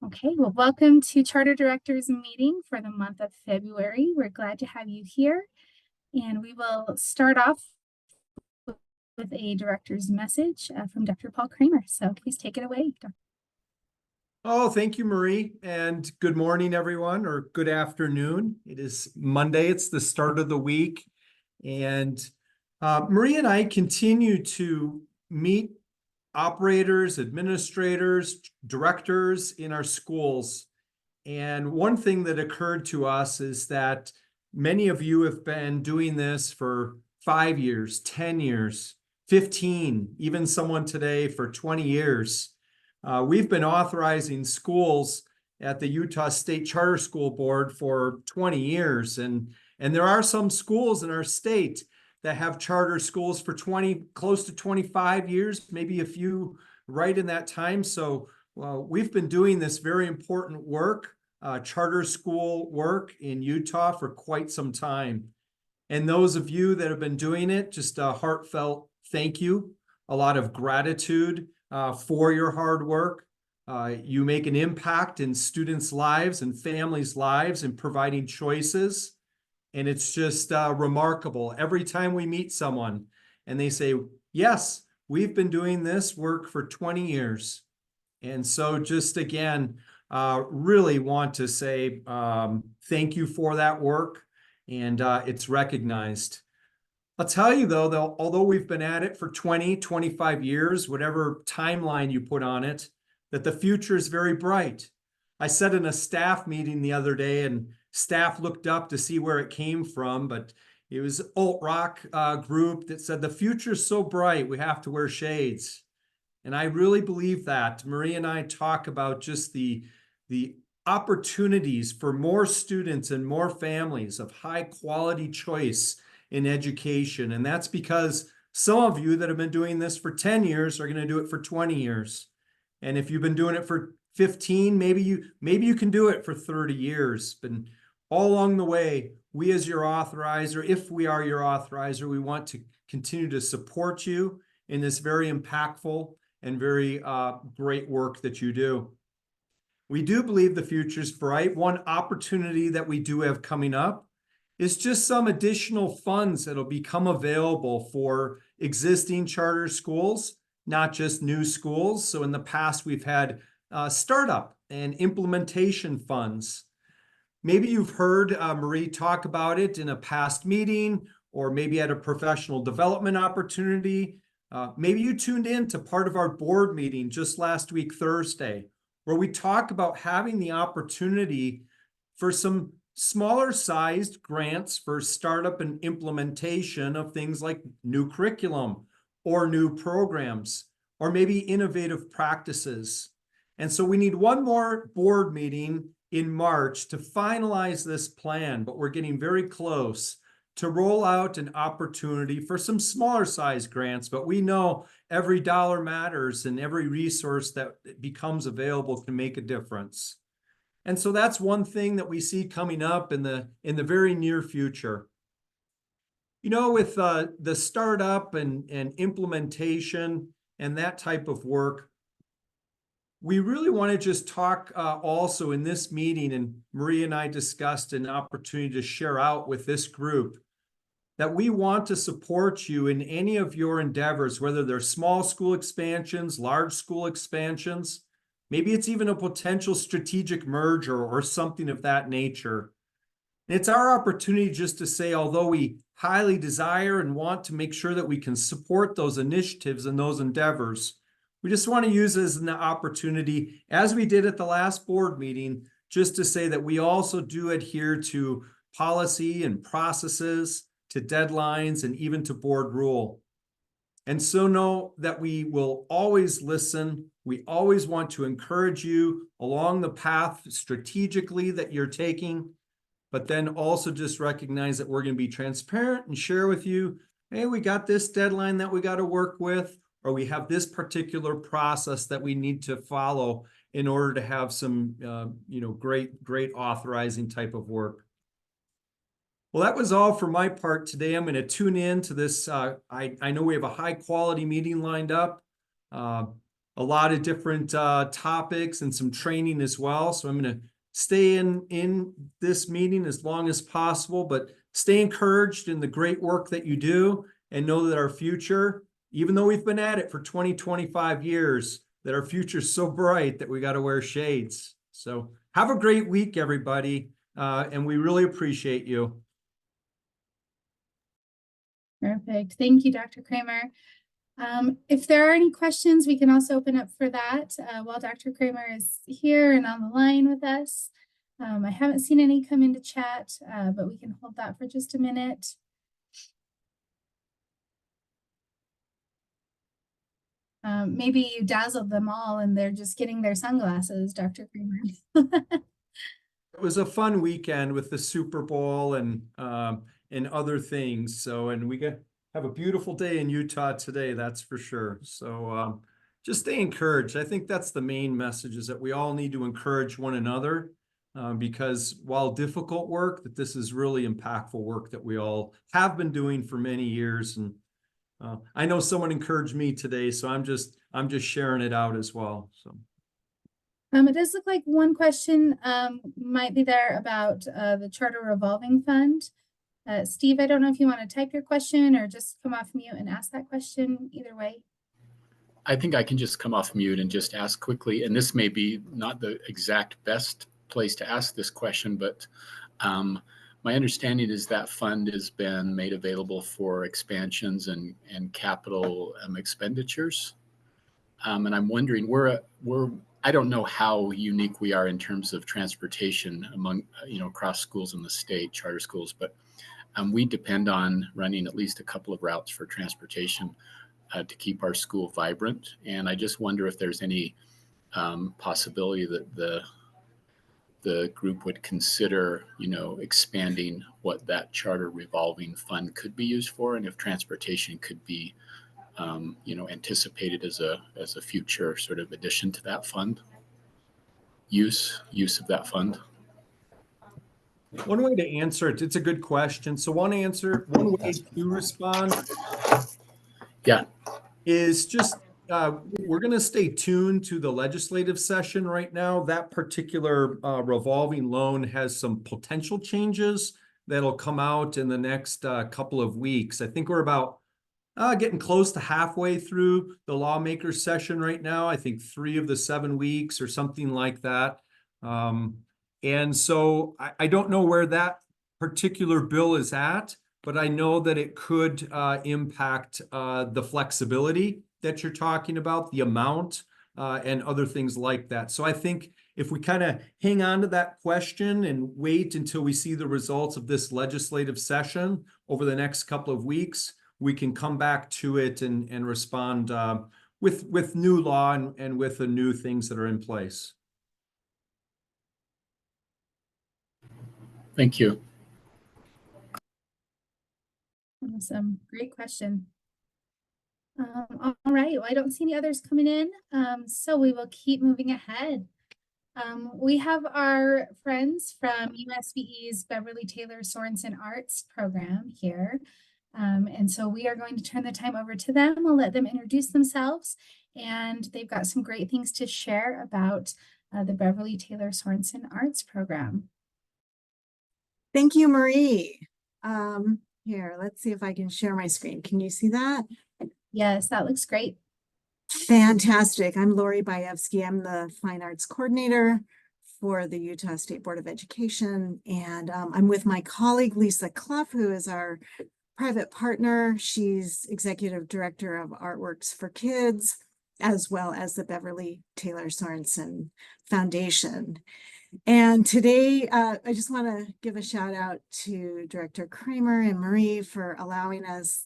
Okay, well, welcome to Charter Directors meeting for the month of February. We're glad to have you here. And we will start off with a director's message from Dr. Paul Kramer. So please take it away, Dr. Oh, thank you, Marie. And good morning, everyone, or good afternoon. It is Monday. It's the start of the week. And Marie and I continue to meet operators, administrators, directors in our schools. And one thing that occurred to us is that many of you have been doing this for 5 years, 10 years, 15, even someone today for 20 years. We've been authorizing schools at the Utah State Charter School Board for 20 years. And there are some schools in our state that have charter schools for close to 25 years, maybe a few right in that time. So we've been doing this very important work, charter school work in Utah for quite some time. And those of you that have been doing it, just a heartfelt thank you, a lot of gratitude for your hard work. You make an impact in students' lives and families' lives in providing choices. And it's just remarkable. Every time we meet someone and they say, yes, we've been doing this work for 20 years. And so just again, really want to say thank you for that work, and it's recognized. I'll tell you though, although we've been at it for 20, 25 years, whatever timeline you put on it, that the future is very bright. I said in a staff meeting the other day, and staff looked up to see where it came from, but it was alt-rock group that said the future's so bright we have to wear shades. And I really believe that. Marie and I talk about just the opportunities for more students and more families of high quality choice in education. And that's because some of you that have been doing this for 10 years are going to do it for 20 years. And if you've been doing it for 15, maybe you can do it for 30 years. But all along the way, we as your authorizer, if we are your authorizer, we want to continue to support you in this very impactful and very great work that you do. We do believe the future's bright. One opportunity that we do have coming up is just some additional funds that'll become available for existing charter schools, not just new schools. So in the past, we've had startup and implementation funds. Maybe you've heard Marie talk about it in a past meeting, or maybe at a professional development opportunity. Maybe you tuned in to part of our board meeting just last week, Thursday, where we talk about having the opportunity for some smaller sized grants for startup and implementation of things like new curriculum or new programs, or maybe innovative practices. And so we need one more board meeting in March to finalize this plan, but we're getting very close to roll out an opportunity for some smaller size grants. But we know every dollar matters, and every resource that becomes available can make a difference. And so that's one thing that we see coming up in the very near future. You know, with the startup and implementation and that type of work, we really want to just talk also in this meeting, and Marie and I discussed an opportunity to share out with this group that we want to support you in any of your endeavors, whether they're small school expansions, large school expansions, maybe it's even a potential strategic merger or something of that nature. And it's our opportunity just to say, although we highly desire and want to make sure that we can support those initiatives and those endeavors, we just want to use it as an opportunity, as we did at the last board meeting, just to say that we also do adhere to policy and processes, to deadlines, and even to board rule. And so know that we will always listen. We always want to encourage you along the path strategically that you're taking, but then also just recognize that we're going to be transparent and share with you, hey, we got this deadline that we got to work with, or we have this particular process that we need to follow in order to have some great authorizing type of work. Well, that was all for my part today. I'm going to tune in to this. I know we have a high quality meeting lined up. A a lot of different topics and some training as well. So I'm going to stay in this meeting as long as possible, but stay encouraged in the great work that you do, and know that our future, even though we've been at it for 25 years, that our future is so bright that we got to wear shades. So have a great week, everybody. And we really appreciate you. Perfect. Thank you, Dr. Kramer. If there are any questions, we can also open up for that while Dr. Kramer is here and on the line with us. I haven't seen any come into chat, but we can hold that for just a minute. Maybe you dazzled them all and they're just getting their sunglasses, Dr. Kramer. It was a fun weekend with the Super Bowl and other things. So, and we have a beautiful day in Utah today, that's for sure. So just stay encouraged. I think that's the main message, is that we all need to encourage one another, because while difficult work, that this is really impactful work that we all have been doing for many years. And I know someone encouraged me today, so I'm just sharing it out as well. So. It does look like one question might be there about the Charter Revolving Fund. Steve, I don't know if you want to type your question or just come off mute and ask that question, either way. I think I can just come off mute and just ask quickly, and this may be not the exact best place to ask this question, but my understanding is that fund has been made available for expansions and capital expenditures. And I'm wondering, I don't know how unique we are in terms of transportation among, across schools in the state, charter schools, but we depend on running at least a couple of routes for transportation to keep our school vibrant. And I just wonder if there's any possibility that the group would consider, expanding what that charter revolving fund could be used for, and if transportation could be anticipated as a future sort of addition to that fund, use of that fund. One way to answer it, it's a good question. So one way to respond, is just we're going to stay tuned to the legislative session right now. That particular revolving loan has some potential changes that'll come out in the next couple of weeks. I think we're about getting close to halfway through the lawmakers session right now. I think 3 of the 7 weeks or something like that. And so I don't know where that particular bill is at, but I know that it could impact the flexibility that you're talking about, the amount, and other things like that. So I think if we kind of hang on to that question and wait until we see the results of this legislative session over the next couple of weeks, we can come back to it and respond with new law and with the new things that are in place. Thank you. Awesome. Great question. All right. Well, I don't see any others coming in, so we will keep moving ahead. We have our friends from USBE's Beverly Taylor Sorensen Arts program here. And so we are going to turn the time over to them. We'll let them introduce themselves, and they've got some great things to share about the Beverly Taylor Sorensen Arts program. Thank you, Marie. Here, let's see if I can share my screen. Can you see that? Yes, that looks great. Fantastic. I'm Lori Bayevsky. I'm the Fine Arts Coordinator for the Utah State Board of Education. And I'm with my colleague, Lisa Clough, who is our private partner. She's Executive Director of Artworks for Kids, as well as the Beverly Taylor Sorensen Foundation. And today, I just want to give a shout out to Director Kramer and Marie for allowing us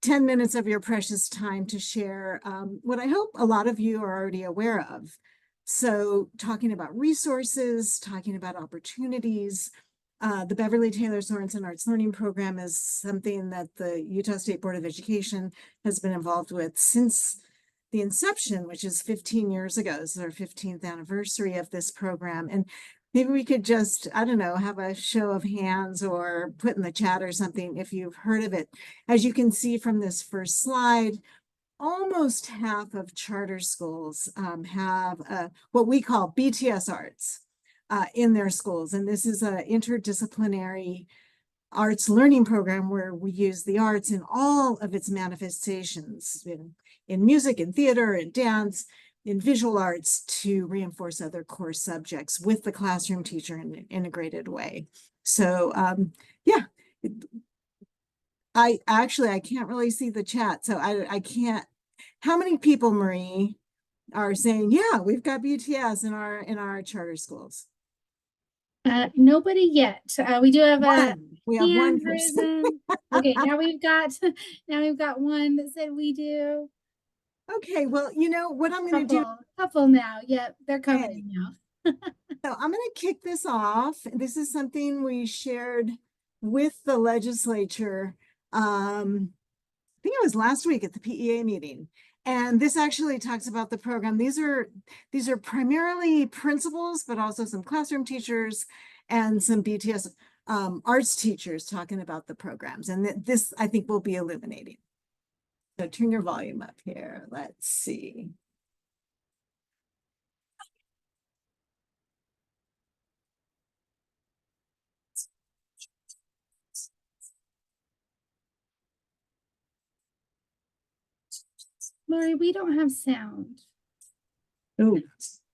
10 minutes of your precious time to share what I hope a lot of you are already aware of. So talking about resources, talking about opportunities, the Beverly Taylor Sorensen Arts Learning Program is something that the Utah State Board of Education has been involved with since the inception, which is 15 years ago. This is our 15th anniversary of this program. And maybe we could just, I don't know, have a show of hands or put in the chat or something if you've heard of it. As you can see from this first slide, almost half of charter schools have what we call BTS Arts in their schools. And this is an interdisciplinary arts learning program where we use the arts in all of its manifestations in music, in theater, in dance, in visual arts to reinforce other core subjects with the classroom teacher in an integrated way. So yeah, I can't really see the chat, so I can't. How many people, Marie, are saying, yeah, we've got BTS in our charter schools? Nobody yet. We do have a We have one hand person. risen. Okay, now we've got one that said we do. Okay, well, you know what I'm going to do. Couple now. Yep, they're coming now. So I'm going to kick this off. This is something we shared with the legislature. I think it was last week at the PEA meeting. And this actually talks about the program. These are primarily principals, but also some classroom teachers and some BTS arts teachers talking about the programs. And this, I think, will be illuminating. So turn your volume up here. Let's see. Lori, we don't have sound. Ooh.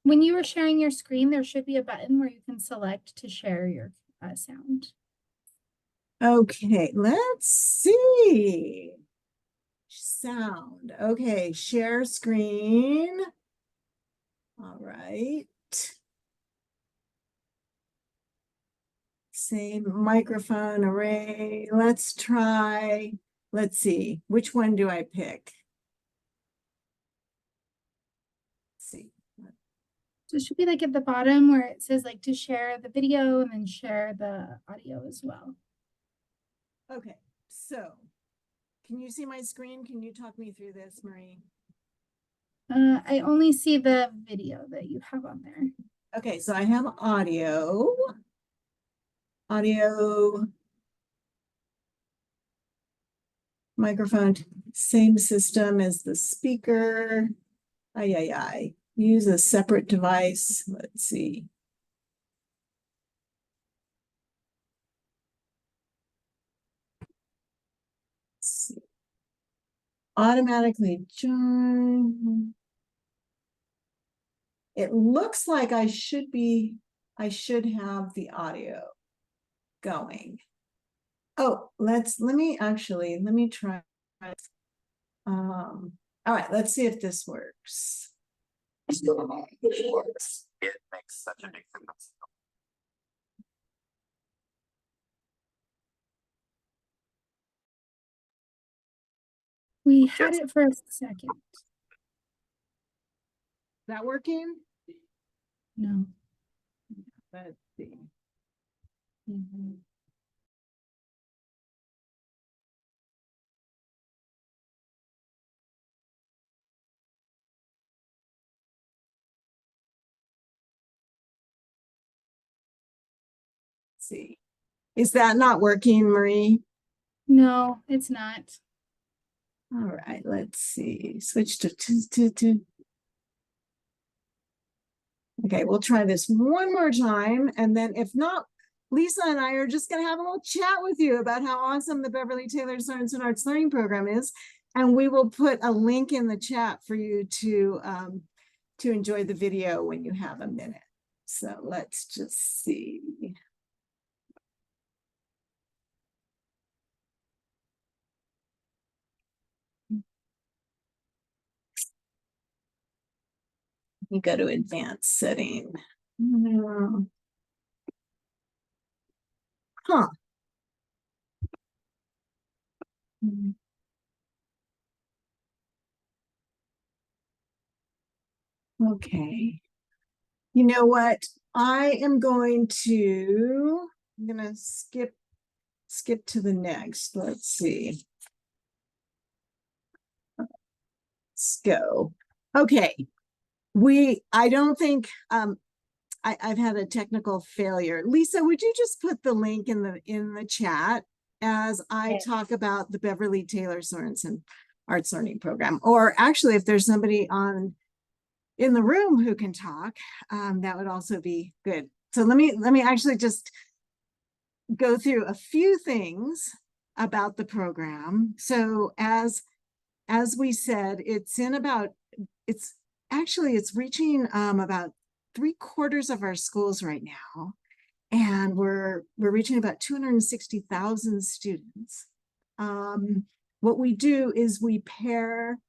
When you were sharing your screen, there should be a button where you can select to share your sound. Okay, let's see. Sound. Okay, share screen. All right. Same microphone array. Let's try. Let's see. Which one do I pick? Let's see. So it should be like at the bottom where it says like to share the video and then share the audio as well. Okay, so can you see my screen? Can you talk me through this, Marie? I only see the video that you have on there. Okay, so I have audio, microphone, same system as the speaker. Use a separate device. Let's see. Automatically join. It looks like I should have the audio going. Oh, let me try. All right, let's see if this works. It works. It makes such a big difference. We had it for a second. Is that working? No. Let's see. See. Is that not working, Marie? No, it's not. All right, let's see. Switch to. Okay, we'll try this one more time. And then if not, Lisa and I are just going to have a little chat with you about how awesome the Beverly Taylor Sorensen Arts Learning Program is. And we will put a link in the chat for you to enjoy the video when you have a minute. So let's just see. You go to advanced setting. Huh. Okay. You know what? I'm gonna skip to the next. Let's see. Let's go. Okay. I don't think I've had a technical failure. Lisa, would you just put the link in the chat as I talk about the Beverly Taylor Sorensen arts learning program. Or actually, if there's somebody in the room who can talk, that would also be good. So let me actually just go through a few things about the program. So as we said, it's reaching about 3/4 of our schools right now. And we're reaching about 260,000 students. What we do is we pair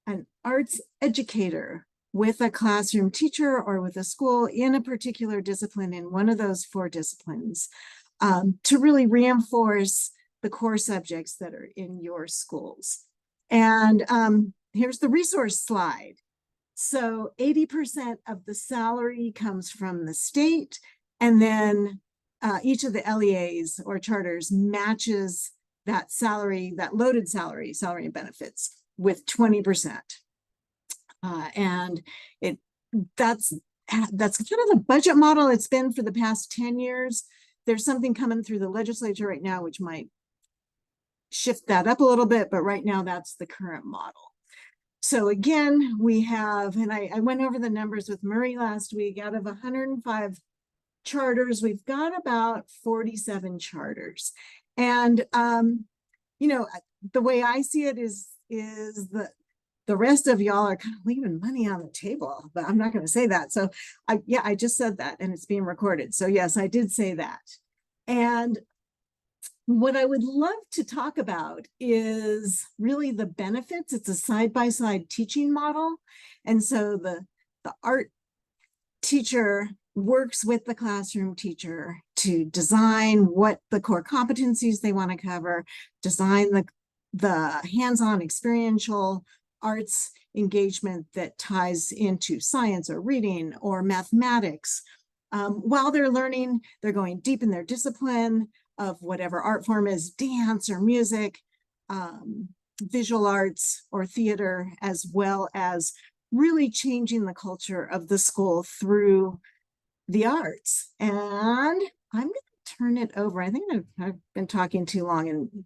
an arts educator with a classroom teacher or with a school in a particular discipline, in one of those 4 disciplines, to really reinforce the core subjects that are in your schools. And here's the resource slide. So 80% of the salary comes from the state, and then each of the LEAs or charters matches that salary, that loaded salary and benefits with 20%. And that's kind of the budget model it's been for the past 10 years. There's something coming through the legislature right now which might shift that up a little bit, but right now that's the current model. So again, we have, and I went over the numbers with Murray last week, out of 105 charters, we've got about 47 charters. And, you know, the way I see it is the rest of y'all are kind of leaving money on the table, but I'm not going to say that. So I just said that, and it's being recorded. So yes, I did say that. And what I would love to talk about is really the benefits. It's a side-by-side teaching model. And so the art teacher works with the classroom teacher to design what the core competencies they want to cover, design the hands-on experiential arts engagement that ties into science or reading or mathematics. While they're learning, they're going deep in their discipline of whatever art form is, dance or music, visual arts or theater, as well as really changing the culture of the school through the arts. And I'm going to turn it over. I think I've been talking too long and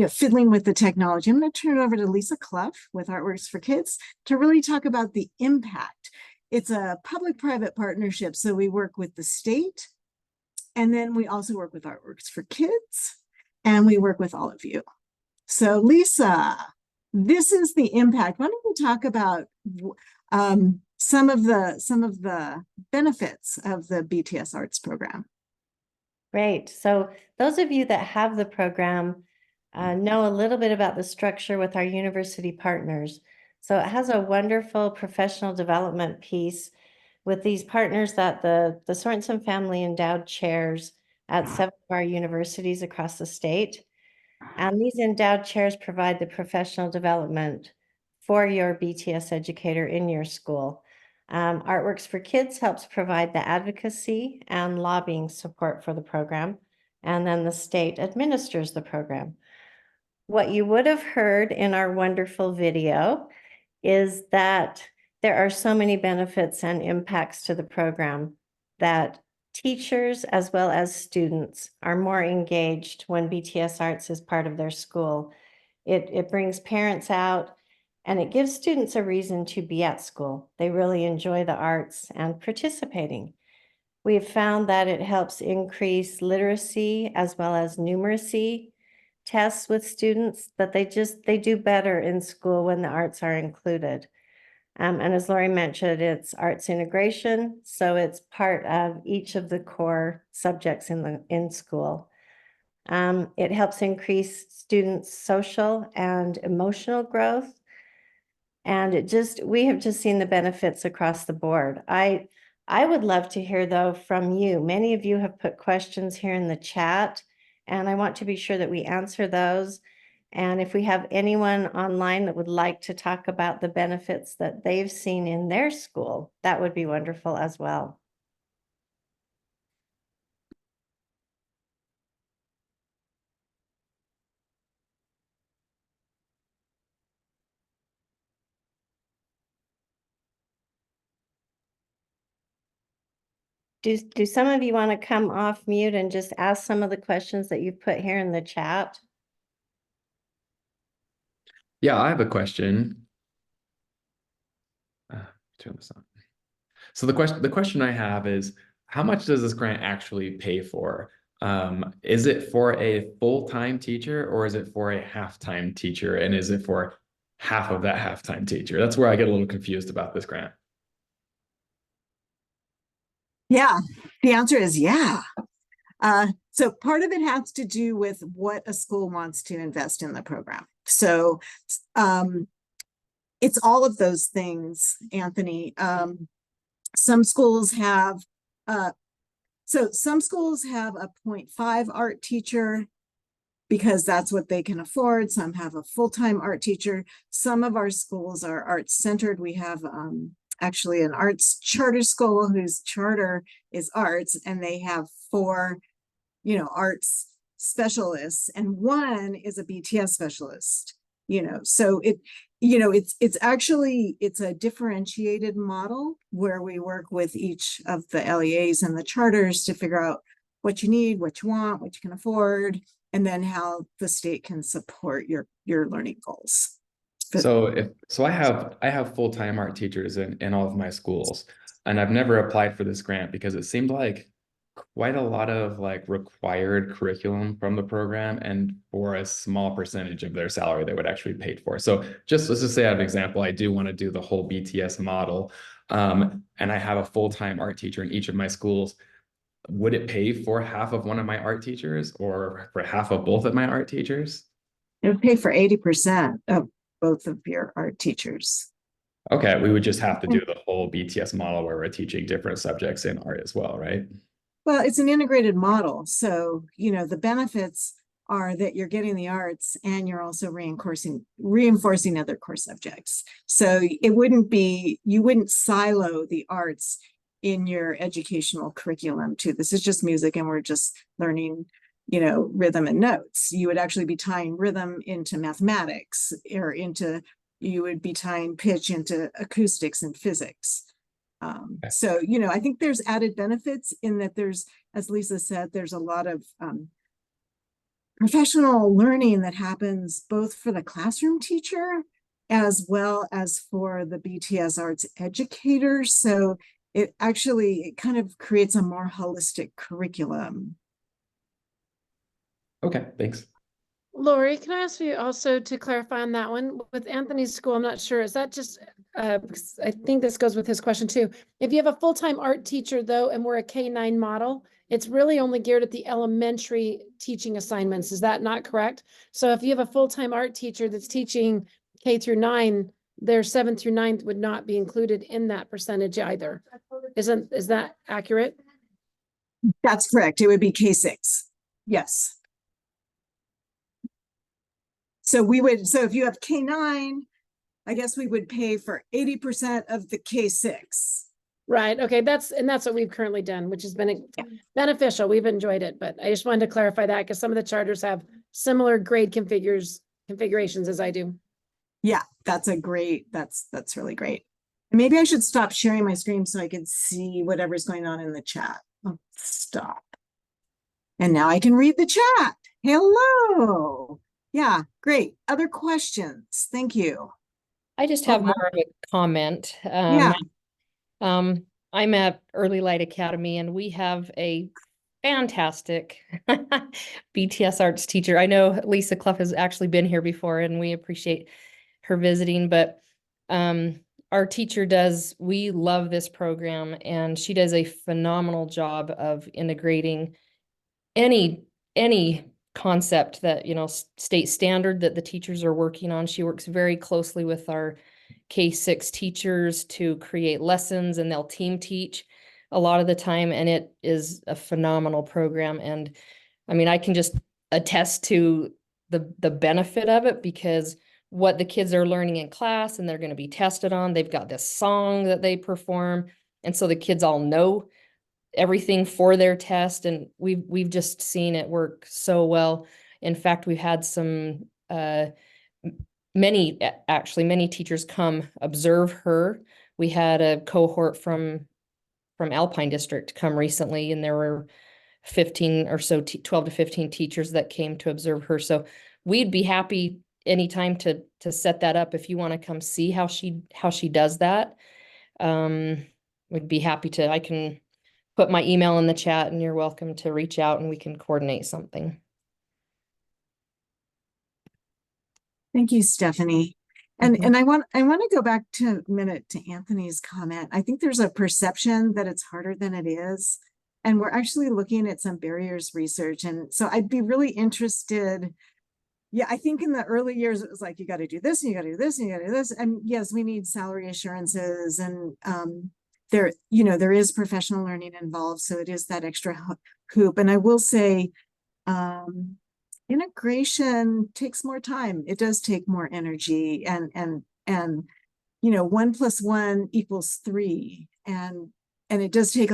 fiddling with the technology. I'm going to turn it over to Lisa Clough with Artworks for Kids to really talk about the impact. It's a public-private partnership, so we work with the state, and then we also work with Artworks for Kids, and we work with all of you. So Lisa, this is the impact. Why don't we talk about some of the benefits of the BTS Arts program? Great. So those of you that have the program know a little bit about the structure with our university partners. So it has a wonderful professional development piece with these partners that the Sorensen family endowed chairs at 7 of our universities across the state. And these endowed chairs provide the professional development for your BTS educator in your school. Artworks for Kids helps provide the advocacy and lobbying support for the program, and then the state administers the program. What you would have heard in our wonderful video is that there are so many benefits and impacts to the program that teachers as well as students are more engaged when BTS Arts is part of their school. It brings parents out, and it gives students a reason to be at school. They really enjoy the arts and participating. We've found that it helps increase literacy as well as numeracy tests with students, that they do better in school when the arts are included. And as Lori mentioned, it's arts integration, so it's part of each of the core subjects in school. It helps increase students' social and emotional growth. And we have just seen the benefits across the board. I would love to hear, though, from you. Many of you have put questions here in the chat, and I want to be sure that we answer those. And if we have anyone online that would like to talk about the benefits that they've seen in their school, that would be wonderful as well. Do some of you want to come off mute and just ask some of the questions that you've put here in the chat? Yeah, I have a question. Turn this on. So the question I have is, how much does this grant actually pay for? Is it for a full-time teacher or is it for a half-time teacher? And is it for half of that half-time teacher? That's where I get a little confused about this grant. Yeah, the answer is yeah. So part of it has to do with what a school wants to invest in the program. So it's all of those things, Anthony. Some schools have some schools have a 0.5 art teacher because that's what they can afford. Some have a full-time art teacher. Some of our schools are arts centered. We have actually an arts charter school whose charter is arts, and they have 4 arts specialists, and 1 is a BTS specialist, so it's actually, it's a differentiated model where we work with each of the LEAs and the charters to figure out what you need, what you want, what you can afford, and then how the state can support your learning goals. So I have full-time art teachers in all of my schools, and I've never applied for this grant because it seemed like quite a lot of like required curriculum from the program, and for a small percentage of their salary they would actually be paid for. So let's just say I have an example. I do want to do the whole BTS model, and I have a full-time art teacher in each of my schools. Would it pay for half of one of my art teachers or for half of both of my art teachers? It would pay for 80% of both of your art teachers. Okay, we would just have to do the whole BTS model where we're teaching different subjects in art as well, right? Well, it's an integrated model. So, the benefits are that you're getting the arts and you're also reinforcing other core subjects. So you wouldn't silo the arts in your educational curriculum too. This is just music and we're just learning, rhythm and notes. You would actually be tying rhythm into mathematics, or you would be tying pitch into acoustics and physics. So, I think there's added benefits in that there's, as Lisa said, there's a lot of professional learning that happens both for the classroom teacher as well as for the BTS arts educator. So it kind of creates a more holistic curriculum. Okay, thanks. Lori, can I ask you also to clarify on that one? With Anthony's school, I'm not sure, is that just, because I think this goes with his question too. If you have a full-time art teacher though, and we're a K-9 model, it's really only geared at the elementary teaching assignments. Is that not correct? So if you have a full-time art teacher that's teaching K through 9, their 7th through 9th would not be included in that percentage either. Is that accurate? That's correct. It would be K6. Yes. So if you have K9, I guess we would pay for 80% of the K6. Right. Okay. That's what we've currently done, which has been beneficial. We've enjoyed it, but I just wanted to clarify that because some of the charters have similar grade configurations as I do. Yeah, that's really great. And maybe I should stop sharing my screen so I can see whatever's going on in the chat. Oh, stop. And now I can read the chat. Hello. Yeah, great. Other questions? Thank you. I just have more of a comment. Yeah. I'm at Early Light Academy and we have a fantastic BTS arts teacher. I know Lisa Clough has actually been here before and we appreciate her visiting, but our teacher we love this program and she does a phenomenal job of integrating any concept that, state standard that the teachers are working on. She works very closely with our K6 teachers to create lessons and they'll team teach a lot of the time. And it is a phenomenal program. And I mean, I can just attest to the benefit of it because what the kids are learning in class and they're going to be tested on, they've got this song that they perform. And so the kids all know everything for their test, and we've just seen it work so well. In fact, we've had some many teachers come observe her. We had a cohort from Alpine District come recently, and there were 15 or so 12 to 15 teachers that came to observe her. So we'd be happy anytime to set that up, if you want to come see how she does that, we'd be happy to. I can put my email in the chat and you're welcome to reach out and we can coordinate something. Thank you, Stephanie. And I want to go back to a minute to Anthony's comment. I think there's a perception that it's harder than it is. And we're actually looking at some barriers research. And so I'd be really interested. Yeah, I think in the early years, it was like, you got to do this, and you got to do this, and you got to do this. And yes, we need salary assurances, and there is professional learning involved. So it is that extra hoop. And I will say, integration takes more time. It does take more energy, and 1 + 1 = 3. And it does take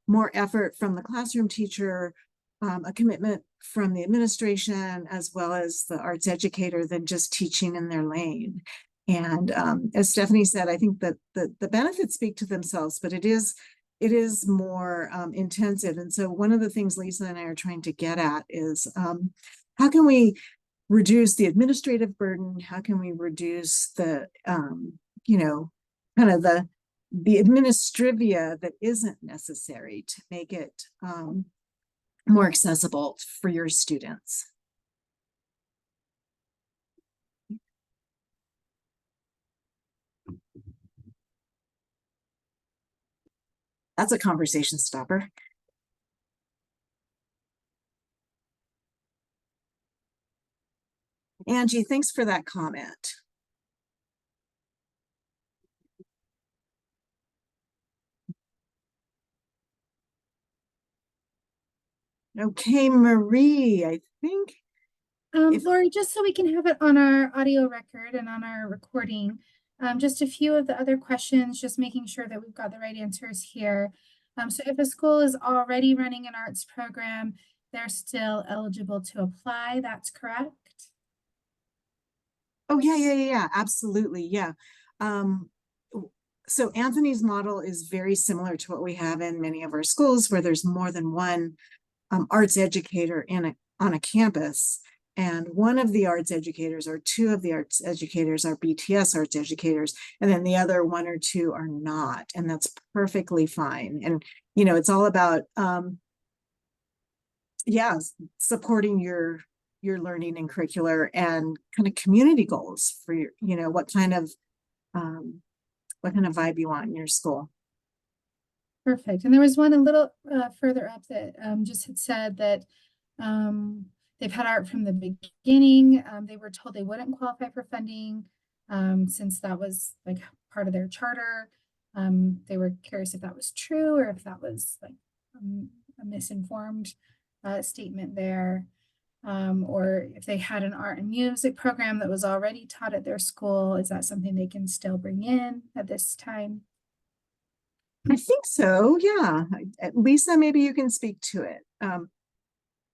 more effort from the classroom teacher, a commitment from the administration, as well as the arts educator, than just teaching in their lane. And as Stephanie said, I think that the benefits speak to themselves, but it is more intensive. And so one of the things Lisa and I are trying to get at is, how can we reduce the administrative burden? How can we reduce the, kind of the administrivia that isn't necessary to make it more accessible for your students? That's a conversation stopper. Angie, thanks for that comment. Okay, Marie, I think. Lori, just so we can have it on our audio record and on our recording, just a few of the other questions, just making sure that we've got the right answers here. So if a school is already running an arts program, they're still eligible to apply, that's correct? Oh, yeah, absolutely, yeah. So Anthony's model is very similar to what we have in many of our schools, where there's more than one arts educator on a campus. And one of the arts educators or two of the arts educators are BTS arts educators, and then the other 1 or 2 are not, and that's perfectly fine. And it's all about supporting your learning and curricular and kind of community goals for your, what kind of vibe you want in your school. Perfect. And there was one a little further up that just had said that they've had art from the beginning. They were told they wouldn't qualify for funding since that was like part of their charter. They were curious if that was true or if that was like a misinformed statement there. Or if they had an art and music program that was already taught at their school, is that something they can still bring in at this time? I think so, yeah. Lisa, maybe you can speak to it.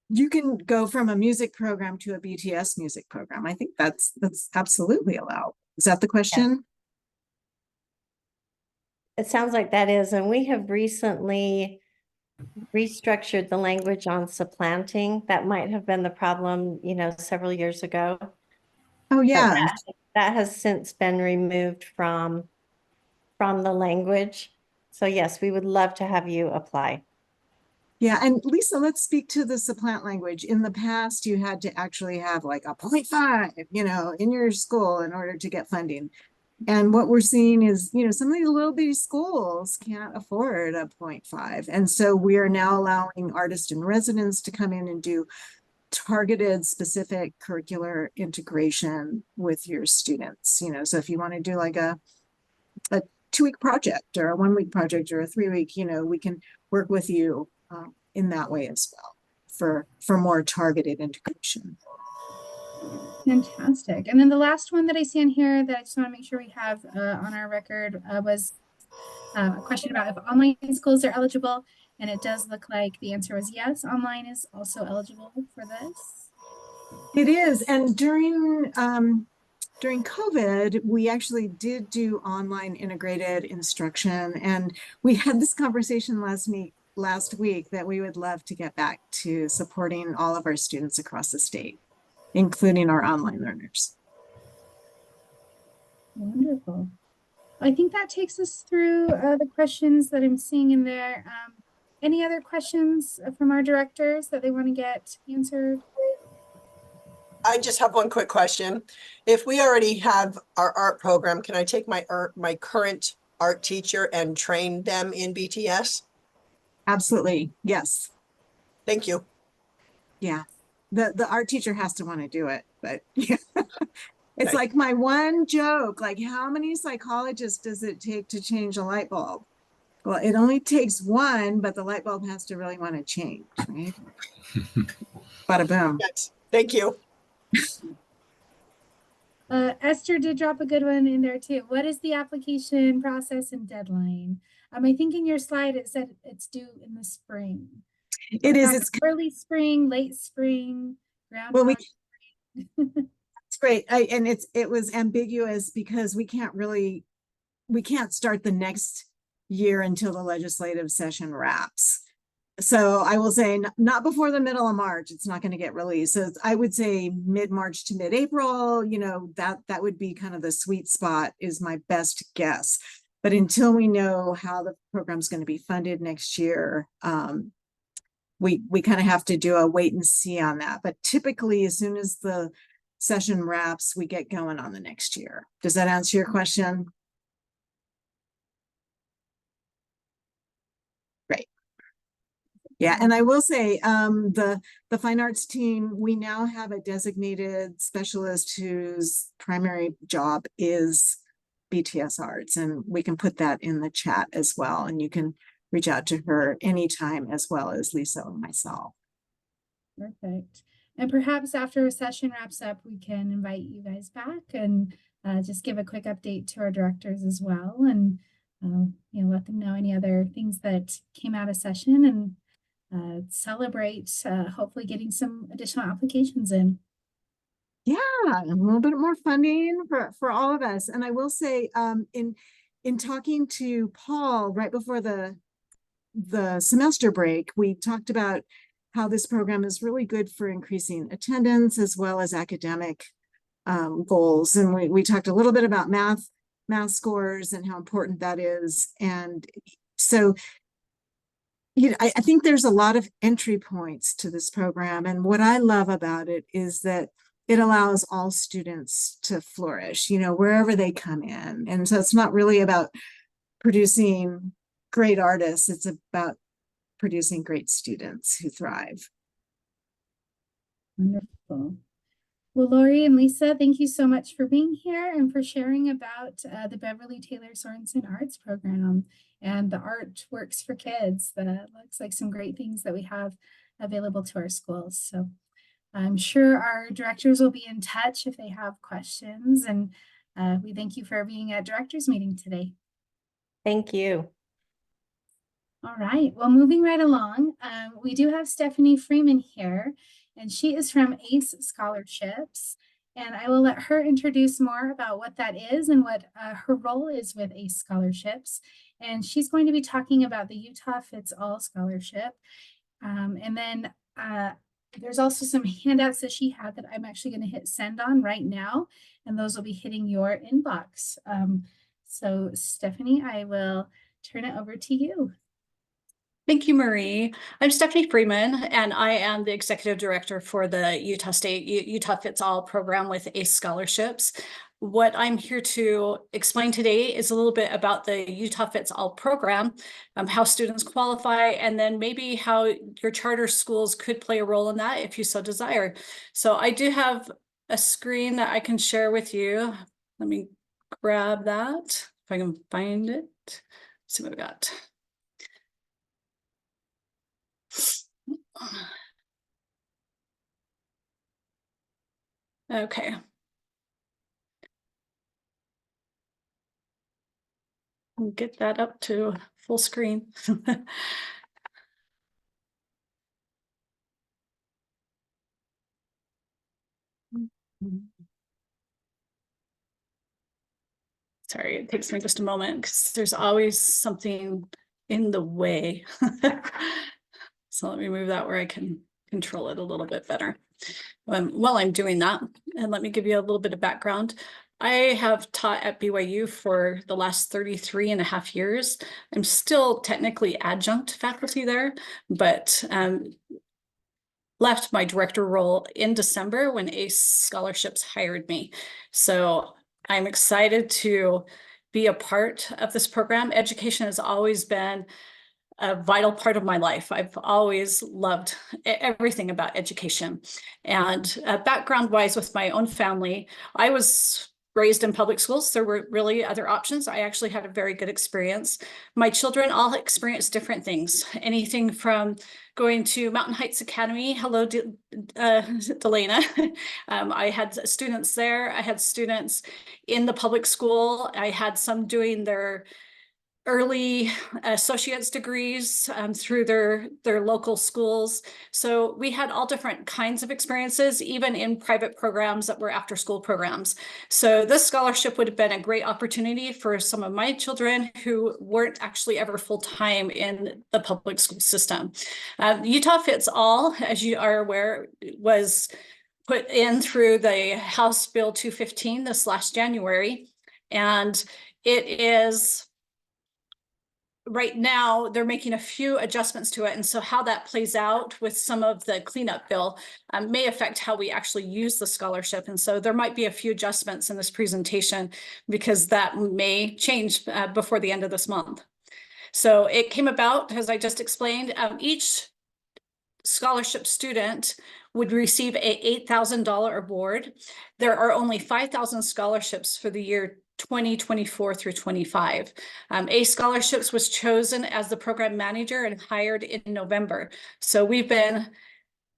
You can go from a music program to a BTS music program. I think that's absolutely allowed. Is that the question? It sounds like that is, and we have recently restructured the language on supplanting. That might have been the problem, several years ago. Oh, yeah. That has since been removed from the language. So yes, we would love to have you apply. Yeah, and Lisa, let's speak to the supplant language. In the past, you had to actually have like a 0.5, in your school in order to get funding. And what we're seeing is, some of these little bitty schools can't afford a 0.5. And so we are now allowing artists in residence to come in and do targeted specific curricular integration with your students. So if you want to do like a 2-week project or a 1-week project or a 3-week, we can work with you in that way as well for more targeted integration. Fantastic. And then the last one that I see in here that I just want to make sure we have on our record was a question about if online schools are eligible. And it does look like the answer was yes, online is also eligible for this. It is. And during COVID, we actually did do online integrated instruction. And we had this conversation last week that we would love to get back to supporting all of our students across the state, including our online learners. Wonderful. I think that takes us through the questions that I'm seeing in there. Any other questions from our directors that they want to get answered? I just have one quick question. If we already have our art program, can I take my current art teacher and train them in BTS? Absolutely. Yes. Thank you. Yeah. The art teacher has to want to do it, but yeah. It's Okay. like my one joke, like how many psychologists does it take to change a light bulb? Well, it only takes one, but the light bulb has to really want to change, right? Bada boom. Yes. Thank you. Esther did drop a good one in there too. What is the application process and deadline? I think in your slide it said it's due in the spring. It is. Not It's early spring, late spring, ground. well, it's great. And it was ambiguous because we can't start the next year until the legislative session wraps. So I will say not before the middle of March, it's not going to get released. So I would say mid-March to mid-April, that would be kind of the sweet spot is my best guess. But until we know how the program's going to be funded next year, we kind of have to do a wait and see on that. But typically, as soon as the session wraps, we get going on the next year. Does that answer your question? Great. Yeah, and I will say, the fine arts team, we now have a designated specialist whose primary job is BTS Arts, and we can put that in the chat as well. And you can reach out to her anytime, as well as Lisa and myself. Perfect. And perhaps after a session wraps up, we can invite you guys back and just give a quick update to our directors as well, and let them know any other things that came out of session, and celebrate hopefully getting some additional applications in. Yeah, a little bit more funding for all of us. And I will say, in talking to Paul right before the semester break, we talked about how this program is really good for increasing attendance as well as academic goals. And we talked a little bit about math scores and how important that is. And so, I think there's a lot of entry points to this program. And what I love about it is that it allows all students to flourish, wherever they come in. And so it's not really about producing great artists. It's about producing great students who thrive. Wonderful. Well, Lori and Lisa, thank you so much for being here and for sharing about the Beverly Taylor Sorensen Arts Program and the Art Works for Kids. That looks like some great things that we have available to our schools. So I'm sure our directors will be in touch if they have questions. And we thank you for being at directors meeting today. Thank you. All right, well, moving right along, we do have Stephanie Freeman here, and she is from ACE Scholarships. And I will let her introduce more about what that is and what her role is with ACE Scholarships. And she's going to be talking about the Utah Fits All Scholarship. And then there's also some handouts that she had that I'm actually going to hit send on right now, and those will be hitting your inbox. So Stephanie, I will turn it over to you. Thank you, Marie. I'm Stephanie Freeman, and I am the executive director for the Utah State Utah Fits All program with ACE Scholarships. What I'm here to explain today is a little bit about the Utah Fits All program, how students qualify, and then maybe how your charter schools could play a role in that if you so desire. So I do have a screen that I can share with you. Let me grab that if I can find it. Let's see what we got. Okay. I'll get that up to full screen. Sorry, it takes me just a moment because there's always something in the way. So let me move that where I can control it a little bit better. While I'm doing that, and let me give you a little bit of background. I have taught at BYU for the last 33.5 years. I'm still technically adjunct faculty there, but left my director role in December when ACE Scholarships hired me. So I'm excited to be a part of this program. Education has always been a vital part of my life. I've always loved everything about education. And background-wise with my own family, I was raised in public schools. There were really other options. I actually had a very good experience. My children all experienced different things, anything from going to Mountain Heights Academy. Hello, Delana. I had students there. I had students in the public school. I had some doing their early associate's degrees through their local schools. So we had all different kinds of experiences, even in private programs that were after school programs. So this scholarship would have been a great opportunity for some of my children who weren't actually ever full-time in the public school system. Utah Fits All, as you are aware, was put in through the House Bill 215 this last January. And it is, right now, they're making a few adjustments to it. And so how that plays out with some of the cleanup bill may affect how we actually use the scholarship. And so there might be a few adjustments in this presentation because that may change before the end of this month. So it came about, as I just explained, each scholarship student would receive a $8,000 award. There are only 5,000 scholarships for the year 2024 through 25. ACE Scholarships was chosen as the program manager and hired in November. So we've been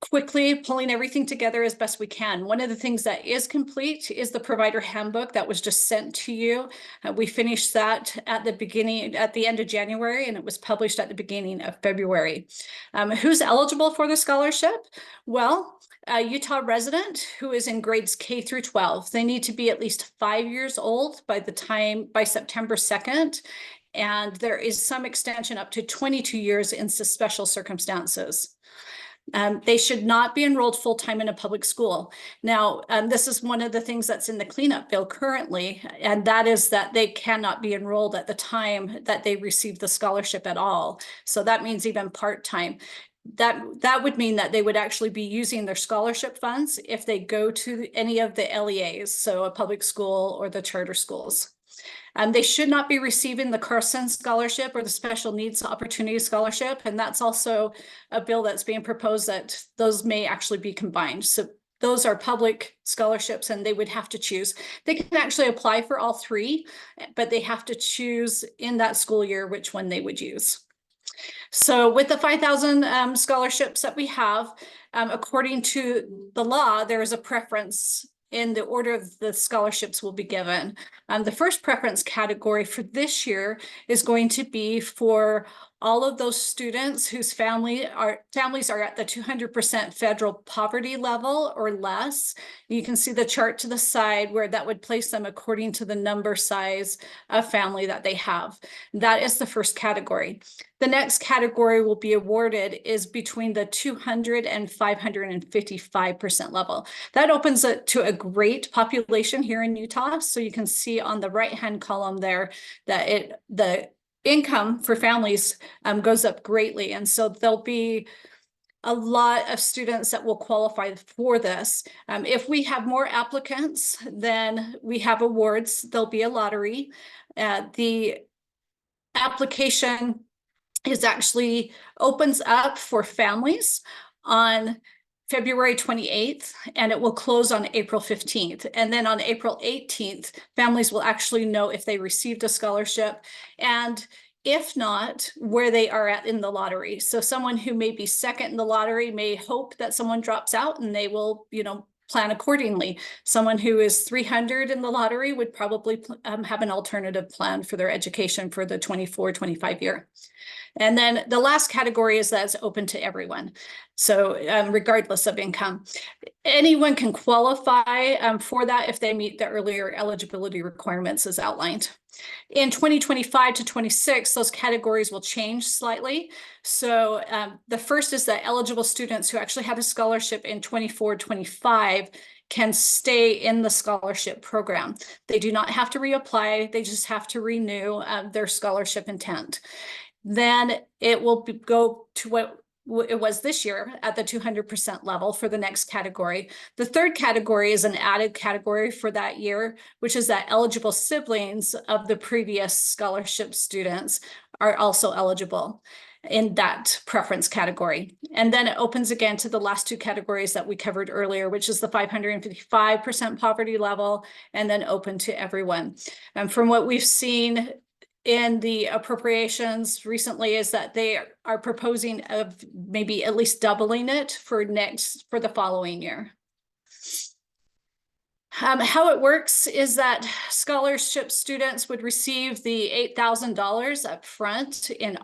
quickly pulling everything together as best we can. One of the things that is complete is the provider handbook that was just sent to you. We finished that at the end of January, and it was published at the beginning of February. Who's eligible for the scholarship? Well, a Utah resident who is in grades K through 12. They need to be at least 5 years old by September 2nd. And there is some extension up to 22 years in special circumstances. They should not be enrolled full-time in a public school. Now, this is one of the things that's in the cleanup bill currently, and that is that they cannot be enrolled at the time that they receive the scholarship at all. So that means even part-time. That would mean that they would actually be using their scholarship funds if they go to any of the LEAs, so a public school or the charter schools. They should not be receiving the Carson Scholarship or the Special Needs Opportunity Scholarship. And that's also a bill that's being proposed that those may actually be combined. So those are public scholarships and they would have to choose. They can actually apply for all three, but they have to choose in that school year which one they would use. So with the 5,000 scholarships that we have, according to the law, there is a preference in the order of the scholarships will be given. The first preference category for this year is going to be for all of those students whose families are at the 200% federal poverty level or less. You can see the chart to the side where that would place them according to the number size of family that they have. That is the first category. The next category will be awarded is between the 200 and 555% level. That opens it to a great population here in Utah. So you can see on the right-hand column there that the income for families goes up greatly. And so there'll be a lot of students that will qualify for this. If we have more applicants than we have awards, there'll be a lottery. The application is actually opens up for families on February 28th, and it will close on April 15th. And then on April 18th, families will actually know if they received a scholarship and if not, where they are at in the lottery. So someone who may be second in the lottery may hope that someone drops out and they will, plan accordingly. Someone who is 300 in the lottery would probably have an alternative plan for their education for the 24-25 year. And then the last category is that it's open to everyone. So regardless of income, anyone can qualify for that if they meet the earlier eligibility requirements as outlined. In 2025 to 26, those categories will change slightly. So the first is that eligible students who actually had a scholarship in 24-25 can stay in the scholarship program. They do not have to reapply. They just have to renew their scholarship intent. Then it will go to what it was this year at the 200% level for the next category. The third category is an added category for that year, which is that eligible siblings of the previous scholarship students are also eligible in that preference category. And then it opens again to the last two categories that we covered earlier, which is the 555% poverty level, and then open to everyone. And from what we've seen in the appropriations recently is that they are proposing of maybe at least doubling it for the following year. How it works is that scholarship students would receive the $8,000 up front in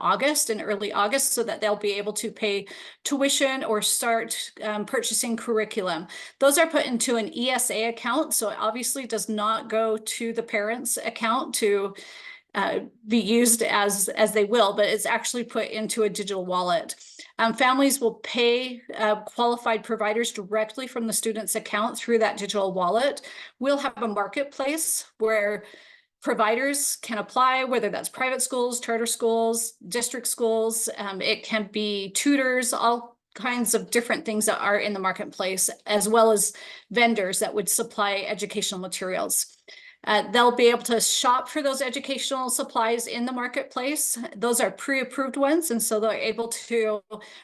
early August, so that they'll be able to pay tuition or start purchasing curriculum. Those are put into an ESA account, so it obviously does not go to the parents' account to be used as they will, but it's actually put into a digital wallet. Families will pay qualified providers directly from the student's account through that digital wallet. We'll have a marketplace where providers can apply, whether that's private schools, charter schools, district schools. It can be tutors, all kinds of different things that are in the marketplace, as well as vendors that would supply educational materials. They'll be able to shop for those educational supplies in the marketplace. Those are pre-approved ones, and so they're able to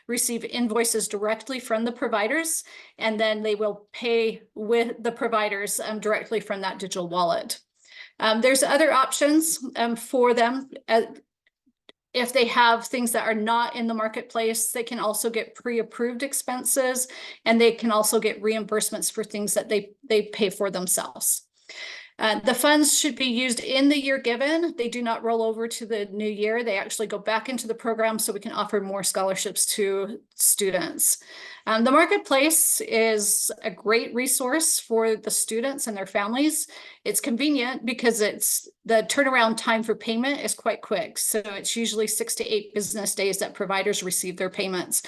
receive invoices directly from the providers, and then they will pay with the providers directly from that digital wallet. There's other options for them. If they have things that are not in the marketplace, they can also get pre-approved expenses, and they can also get reimbursements for things that they pay for themselves. The funds should be used in the year given. They do not roll over to the new year. They actually go back into the program so we can offer more scholarships to students. The marketplace is a great resource for the students and their families. It's convenient because the turnaround time for payment is quite quick. So it's usually 6 to 8 business days that providers receive their payments.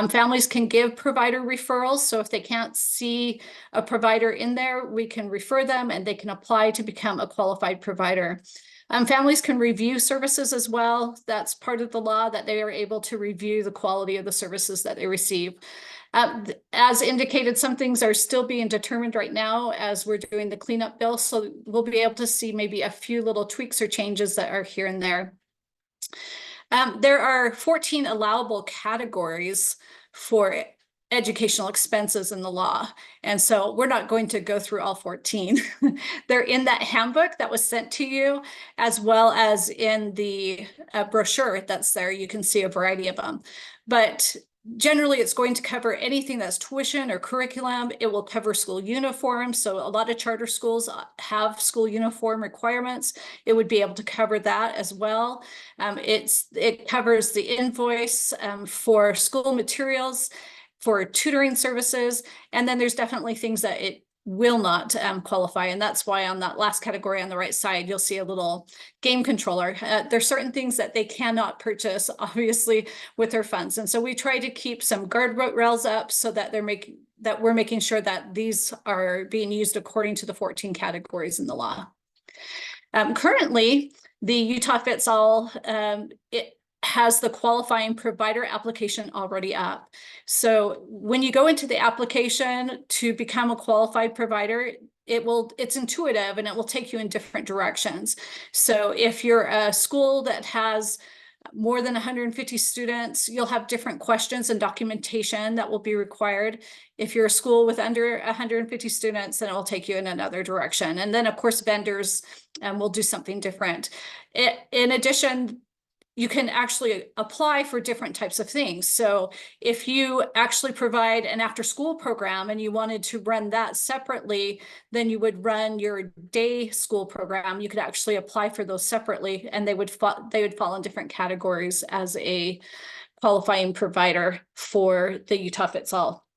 Families can give provider referrals. So if they can't see a provider in there, we can refer them and they can apply to become a qualified provider. Families can review services as well. That's part of the law, that they are able to review the quality of the services that they receive. As indicated, some things are still being determined right now as we're doing the cleanup bill. So we'll be able to see maybe a few little tweaks or changes that are here and there. There are 14 allowable categories for educational expenses in the law. And so we're not going to go through all 14. They're in that handbook that was sent to you, as well as in the brochure that's there. You can see a variety of them. But generally, it's going to cover anything that's tuition or curriculum. It will cover school uniforms. So a lot of charter schools have school uniform requirements. It would be able to cover that as well. It covers the invoice for school materials, for tutoring services, and then there's definitely things that it will not qualify. And that's why on that last category on the right side, you'll see a little game controller. There's certain things that they cannot purchase, obviously, with their funds. And so we try to keep some guardrails up so that we're making sure that these are being used according to the 14 categories in the law. Currently, the Utah Fits All, it has the qualifying provider application already up. So when you go into the application to become a qualified provider, it's intuitive and it will take you in different directions. So if you're a school that has more than 150 students, you'll have different questions and documentation that will be required. If you're a school with under 150 students, then it will take you in another direction. And then of course, vendors will do something different. In addition, you can actually apply for different types of things. So if you actually provide an after-school program and you wanted to run that separately, then you would run your day school program. You could actually apply for those separately, and they would fall in different categories as a qualifying provider for the Utah Fits All.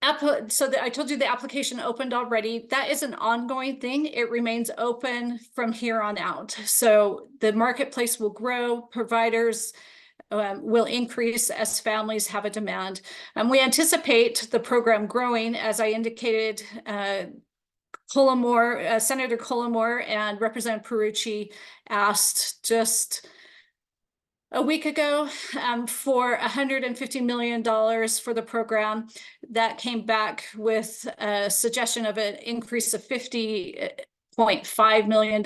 I told you the application opened already. That is an ongoing thing. It remains open from here on out. So the marketplace will grow. Providers will increase as families have a demand. We anticipate the program growing, as I indicated. Senator Cullimore and Representative Perucci asked just a week ago for $150 million for the program. That came back with a suggestion of an increase of $50.5 million.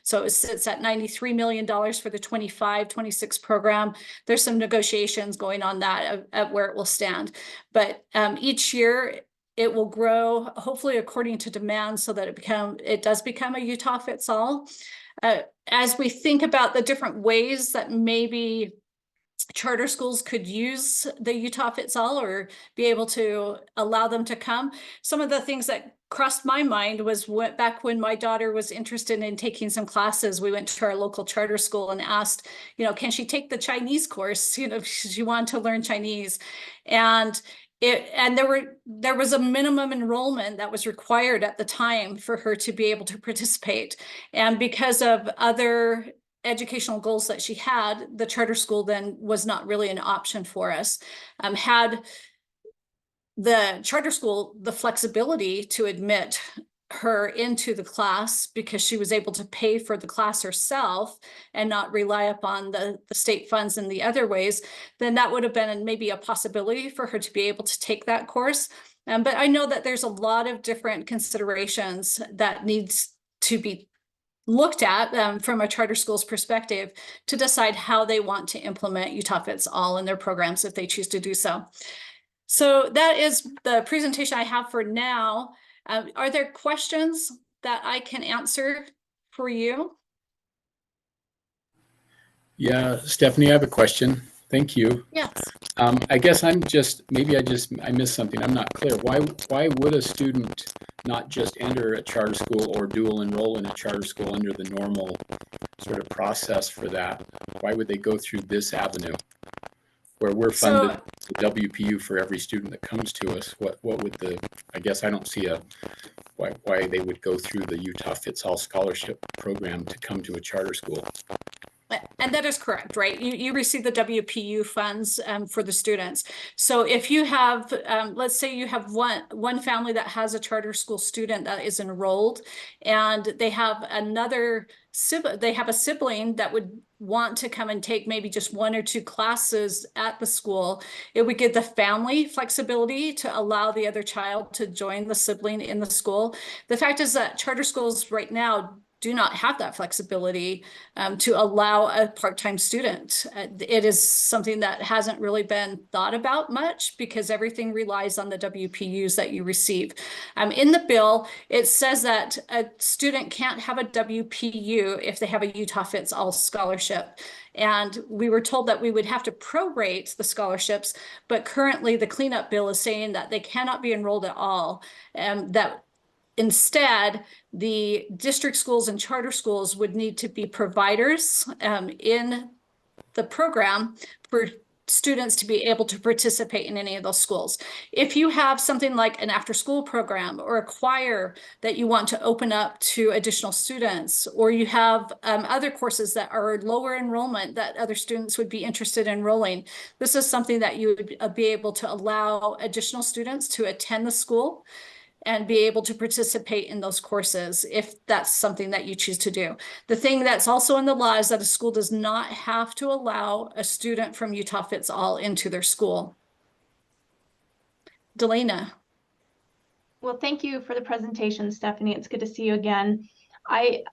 So it sits at $93 million for the 25-26 program. There's some negotiations going on that at where it will stand. But each year it will grow, hopefully according to demand, so that it does become a Utah fits all. As we think about the different ways that maybe charter schools could use the Utah Fits All or be able to allow them to come, some of the things that crossed my mind was back when my daughter was interested in taking some classes, we went to our local charter school and asked, can she take the Chinese course? She wanted to learn Chinese. And there was a minimum enrollment that was required at the time for her to be able to participate. And because of other educational goals that she had, the charter school then was not really an option for us. Had the charter school the flexibility to admit her into the class because she was able to pay for the class herself and not rely upon the state funds in the other ways, then that would have been maybe a possibility for her to be able to take that course. But I know that there's a lot of different considerations that needs to be looked at from a charter school's perspective to decide how they want to implement Utah Fits All in their programs if they choose to do so. So that is the presentation I have for now. Are there questions that I can answer for you? Yeah, Stephanie, I have a question. Thank you. Yes. I guess I missed something. I'm not clear. Why would a student not just enter a charter school or dual enroll in a charter school under the normal sort of process for that? Why would they go through this avenue where we're funded the WPU for every student that comes to us? What would I guess I don't see why they would go through the Utah Fits All scholarship program to come to a charter school. And that is correct, right? You receive the WPU funds for the students. So if you have, let's say you have one family that has a charter school student that is enrolled, and they have a sibling that would want to come and take maybe just 1 or 2 classes at the school, it would give the family flexibility to allow the other child to join the sibling in the school. The fact is that charter schools right now do not have that flexibility to allow a part-time student. It is something that hasn't really been thought about much because everything relies on the WPUs that you receive. In the bill, it says that a student can't have a WPU if they have a Utah Fits All scholarship. And we were told that we would have to prorate the scholarships, but currently the cleanup bill is saying that they cannot be enrolled at all, that instead, the district schools and charter schools would need to be providers in the program for students to be able to participate in any of those schools. If you have something like an after-school program or a choir that you want to open up to additional students, or you have other courses that are lower enrollment that other students would be interested in enrolling, this is something that you would be able to allow additional students to attend the school and be able to participate in those courses if that's something that you choose to do. The thing that's also in the law is that a school does not have to allow a student from Utah Fits All into their school. Delana. Well, thank you for the presentation, Stephanie. It's good to see you again. I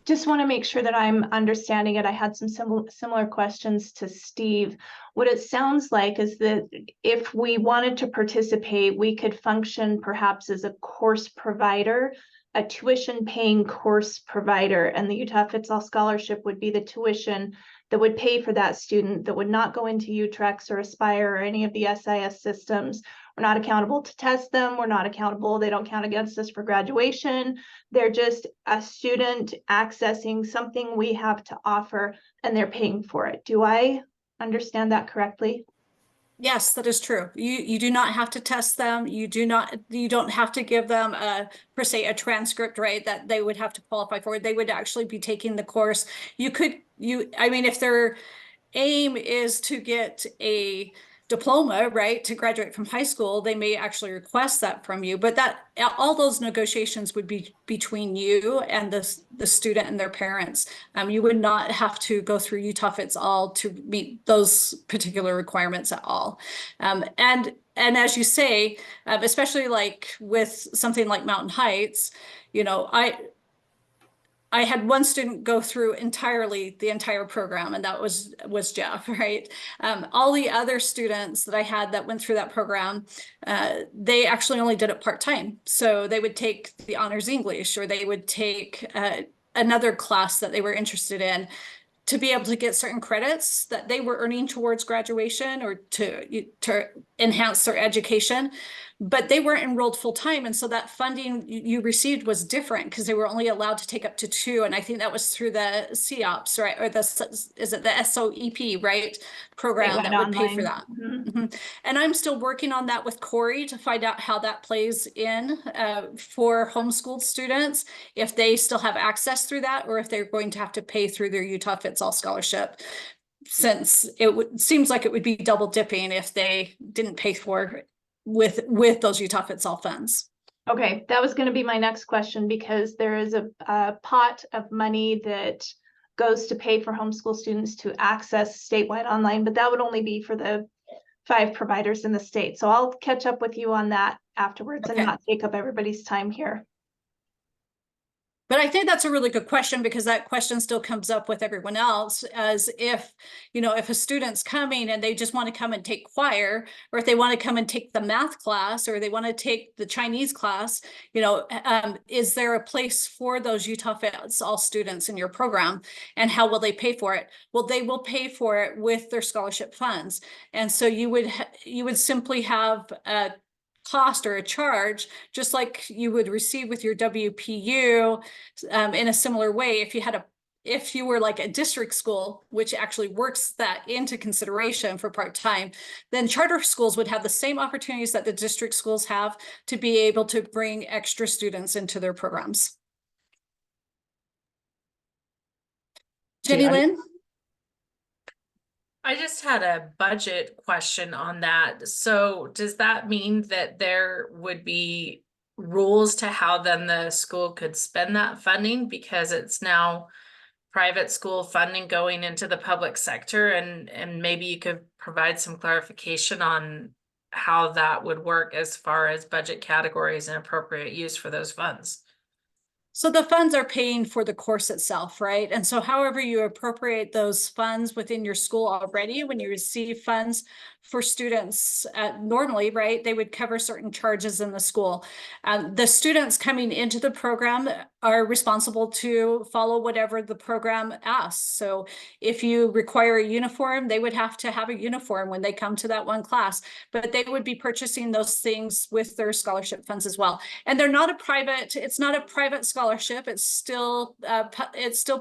just want to make sure that I'm understanding it. I had some similar questions to Steve. What it sounds like is that if we wanted to participate, we could function perhaps as a course provider, a tuition paying course provider, and the Utah Fits All scholarship would be the tuition that would pay for that student, that would not go into UTREX or Aspire or any of the SIS systems. We're not accountable to test them. We're not accountable. They don't count against us for graduation. They're just a student accessing something we have to offer, and they're paying for it. Do I understand that correctly? Yes, that is true. You do not have to test them. You don't have to give them per se a transcript, right, that they would have to qualify for. They would actually be taking the course. I mean, if they're aim is to get a diploma, right, to graduate from high school, they may actually request that from you, but that all those negotiations would be between you and the student and their parents. You would not have to go through Utah Fits All to meet those particular requirements at all. And as you say, especially like with something like Mountain Heights, you know, I had one student go through the entire program, and that was Jeff, right? All the other students that I had that went through that program, they actually only did it part-time. So they would take the honors English, or they would take another class that they were interested in to be able to get certain credits that they were earning towards graduation or to enhance their education. But they weren't enrolled full time. And so that funding you received was different because they were only allowed to take up to 2. And I think that was through the COPS, right? Or is it the SOEP, right? Program that would pay for that. And I'm still working on that with Corey to find out how that plays in for homeschooled students, if they still have access through that, or if they're going to have to pay through their Utah Fits All scholarship, since seems like it would be double dipping if they didn't pay for with those Utah Fits All funds. Okay, that was going to be my next question, because there is a pot of money that goes to pay for homeschool students to access statewide online, but that would only be for the 5 providers in the state. So I'll catch up with you on that afterwards and not take up everybody's time here. But I think that's a really good question, because that question still comes up with everyone else, as if, you know, if a student's coming and they just want to come and take choir, or if they want to come and take the math class, or they want to take the Chinese class, you know, is there a place for those Utah Fits All students in your program, and how will they pay for it? Well, they will pay for it with their scholarship funds. And so you would simply have a cost or a charge, just like you would receive with your WPU, in a similar way. If you were like a district school, which actually works that into consideration for part-time, then charter schools would have the same opportunities that the district schools have to be able to bring extra students into their programs. Jenny Lynn? I just had a budget question on that. So does that mean that there would be rules to how then the school could spend that funding, because it's now private school funding going into the public sector, and maybe you could provide some clarification on how that would work as far as budget categories and appropriate use for those funds? So the funds are paying for the course itself, right? And so however you appropriate those funds within your school already, when you receive funds for students, normally, right, they would cover certain charges in the school. The students coming into the program are responsible to follow whatever the program asks. So if you require a uniform, they would have to have a uniform when they come to that one class, but they would be purchasing those things with their scholarship funds as well. And they're not it's not a private scholarship. It's still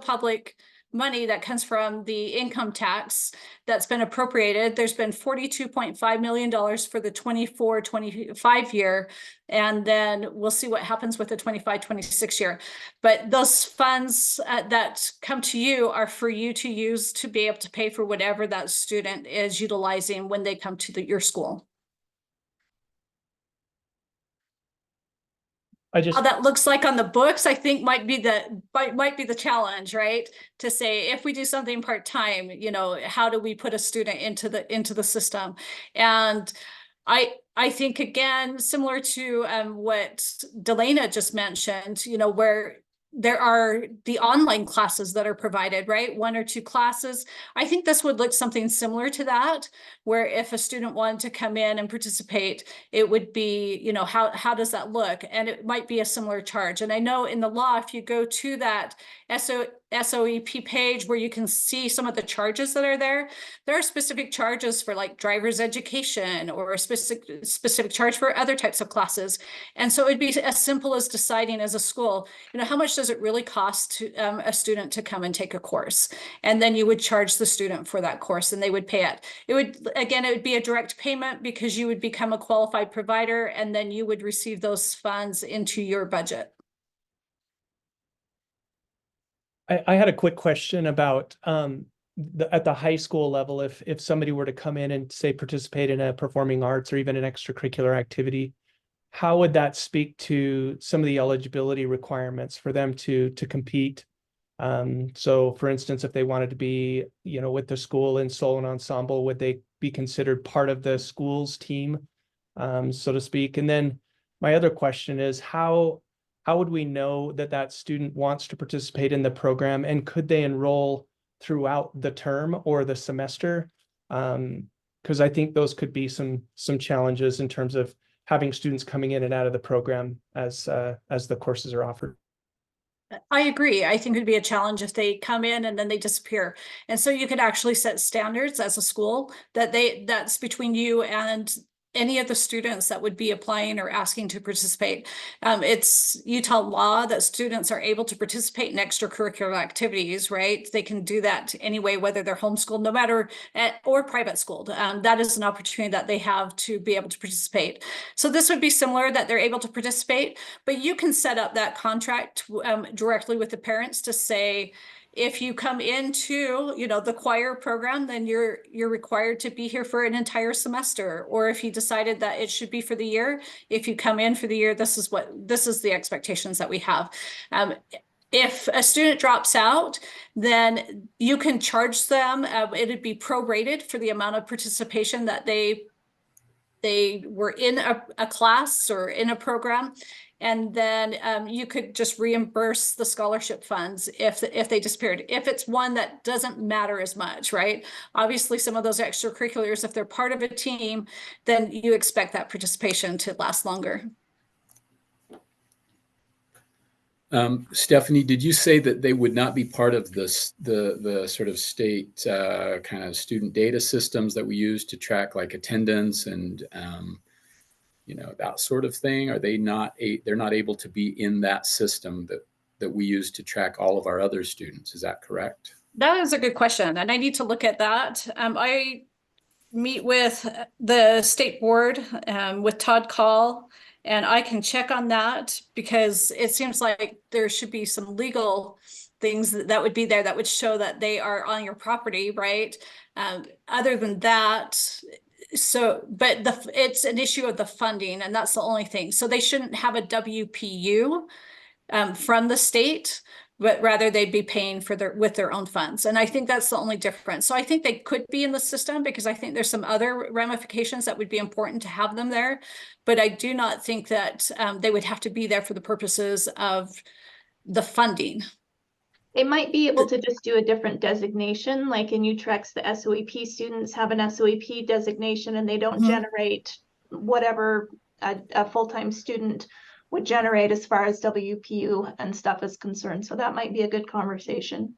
public money that comes from the income tax that's been appropriated. There's been $42.5 million for the 24-25 year, and then we'll see what happens with the 25-26 year. But those funds that come to you are for you to use to be able to pay for whatever that student is utilizing when they come to your school. How that looks like on the books, I think might be the challenge, right? To say, if we do something part-time, you know, how do we put a student into the system? And I think, again, similar to what Delana just mentioned, you know, where there are the online classes that are provided, right? 1 or 2 classes. I think this would look something similar to that, where if a student wanted to come in and participate, it would be, you know, how does that look? And it might be a similar charge. And I know in the law, if you go to that SOEP page where you can see some of the charges that are there are specific charges for like driver's education, or a specific charge for other types of classes. And so it'd be as simple as deciding as a school, you know, how much does it really cost to a student to come and take a course? And then you would charge the student for that course, and they would pay it. It would be a direct payment, because you would become a qualified provider, and then you would receive those funds into your budget. I had a quick question about at the high school level, if somebody were to come in and say participate in a performing arts or even an extracurricular activity, how would that speak to some of the eligibility requirements for them to compete? So for instance, if they wanted to be, with the school in solo ensemble, would they be considered part of the school's team, so to speak? And then my other question is how would we know that that student wants to participate in the program, and could they enroll throughout the term or the semester? Because I think those could be some challenges in terms of having students coming in and out of the program as the courses are offered. I agree. I think it'd be a challenge if they come in and then they disappear. And so you could actually set standards as a school that's between you and any of the students that would be applying or asking to participate. It's Utah law that students are able to participate in extracurricular activities, right? They can do that anyway, whether they're homeschooled, no matter, or private schooled. That is an opportunity that they have to be able to participate. So this would be similar, that they're able to participate, but you can set up that contract directly with the parents to say, if you come into, the choir program, then you're required to be here for an entire semester. Or if you decided that it should be for the year, if you come in for the year, this is the expectations that we have. If a student drops out, then you can charge them. It'd be prorated for the amount of participation that they were in a class or in a program. And then you could just reimburse the scholarship funds if they disappeared. If it's one that doesn't matter as much, right? Obviously, some of those extracurriculars, if they're part of a team, then you expect that participation to last longer. Stephanie, did you say that they would not be part of this, the sort of state kind of student data systems that we use to track like attendance and that sort of thing? Are they not they're not able to be in that system that we use to track all of our other students? Is that correct? That is a good question, and I need to look at that. I meet with the state board with Todd Call, and I can check on that, because it seems like there should be some legal things that would be there that would show that they are on your property, right? Other than that, but it's an issue of the funding, and that's the only thing. So they shouldn't have a WPU from the state, but rather they'd be paying with their own funds. And I think that's the only difference. So I think they could be in the system, because I think there's some other ramifications that would be important to have them there. But I do not think that they would have to be there for the purposes of the funding. They might be able to just do a different designation, like in UTREX, the SOEP students have an SOEP designation, and they don't generate whatever a full-time student would generate as far as WPU and stuff is concerned. So that might be a good conversation.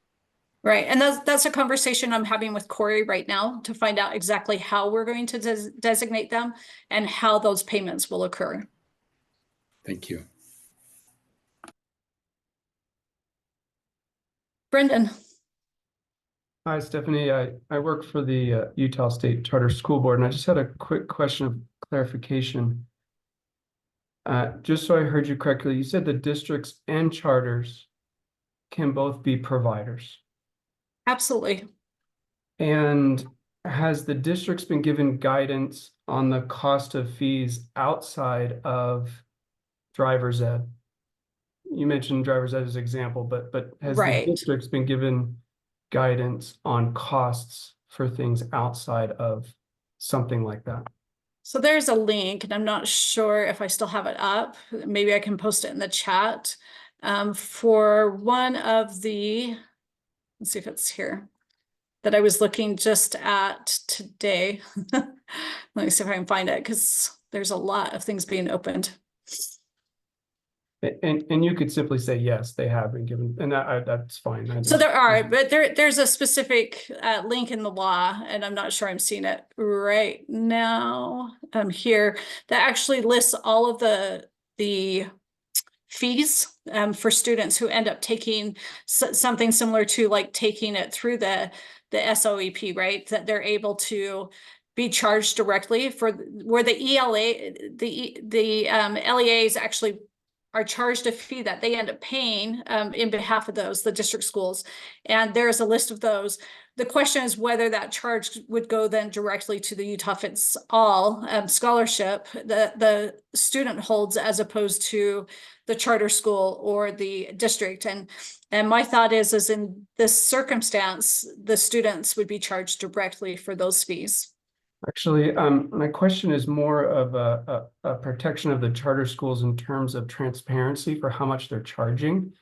Right, and that's a conversation I'm having with Corey right now to find out exactly how we're going to designate them and how those payments will occur. Thank you. Brendan. Hi, Stephanie. I work for the Utah State Charter School Board, and I just had a quick question of clarification. Just so I heard you correctly, you said the districts and charters can both be providers. Absolutely. And has the districts been given guidance on the cost of fees outside of driver's ed? You mentioned driver's ed as an example, but has the districts been given guidance on costs for things outside of something like that? So there's a link, and I'm not sure if I still have it up. Maybe I can post it in the chat for one of the, let's see if it's here, that I was looking just at today. Let me see if I can find it, because there's a lot of things being opened. And you could simply say, yes, they have been given, and that's fine. So there are, but there's a specific link in the law, and I'm not sure I'm seeing it right now here, that actually lists all of the fees for students who end up taking something similar to like taking it through the SOEP, right? That they're able to be charged directly for where the ELA, the LEA is actually are charged a fee that they end up paying in behalf of those, the district schools. And there's a list of those. The question is whether that charge would go then directly to the Utah Fits All scholarship that the student holds, as opposed to the charter school or the district. And my thought is in this circumstance, the students would be charged directly for those fees. Actually, my question is more of a protection of the charter schools in terms of transparency for how much they're charging.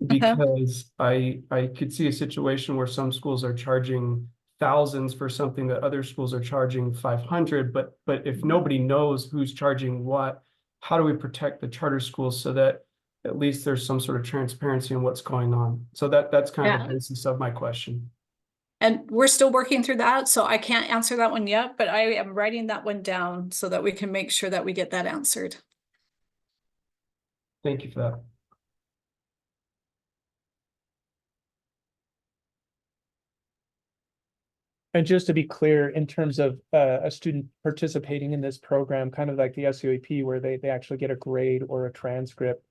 Because I could see a situation where some schools are charging thousands for something that other schools are charging 500, but if nobody knows who's charging what, how do we protect the charter schools so that at least there's some sort of transparency in what's going on? So that's kind of the basis of my question. And we're still working through that, so I can't answer that one yet, but I am writing that one down so that we can make sure that we get that answered. Thank you for that. And just to be clear, in terms of a student participating in this program, kind of like the SUAP, where they actually get a grade or a transcript,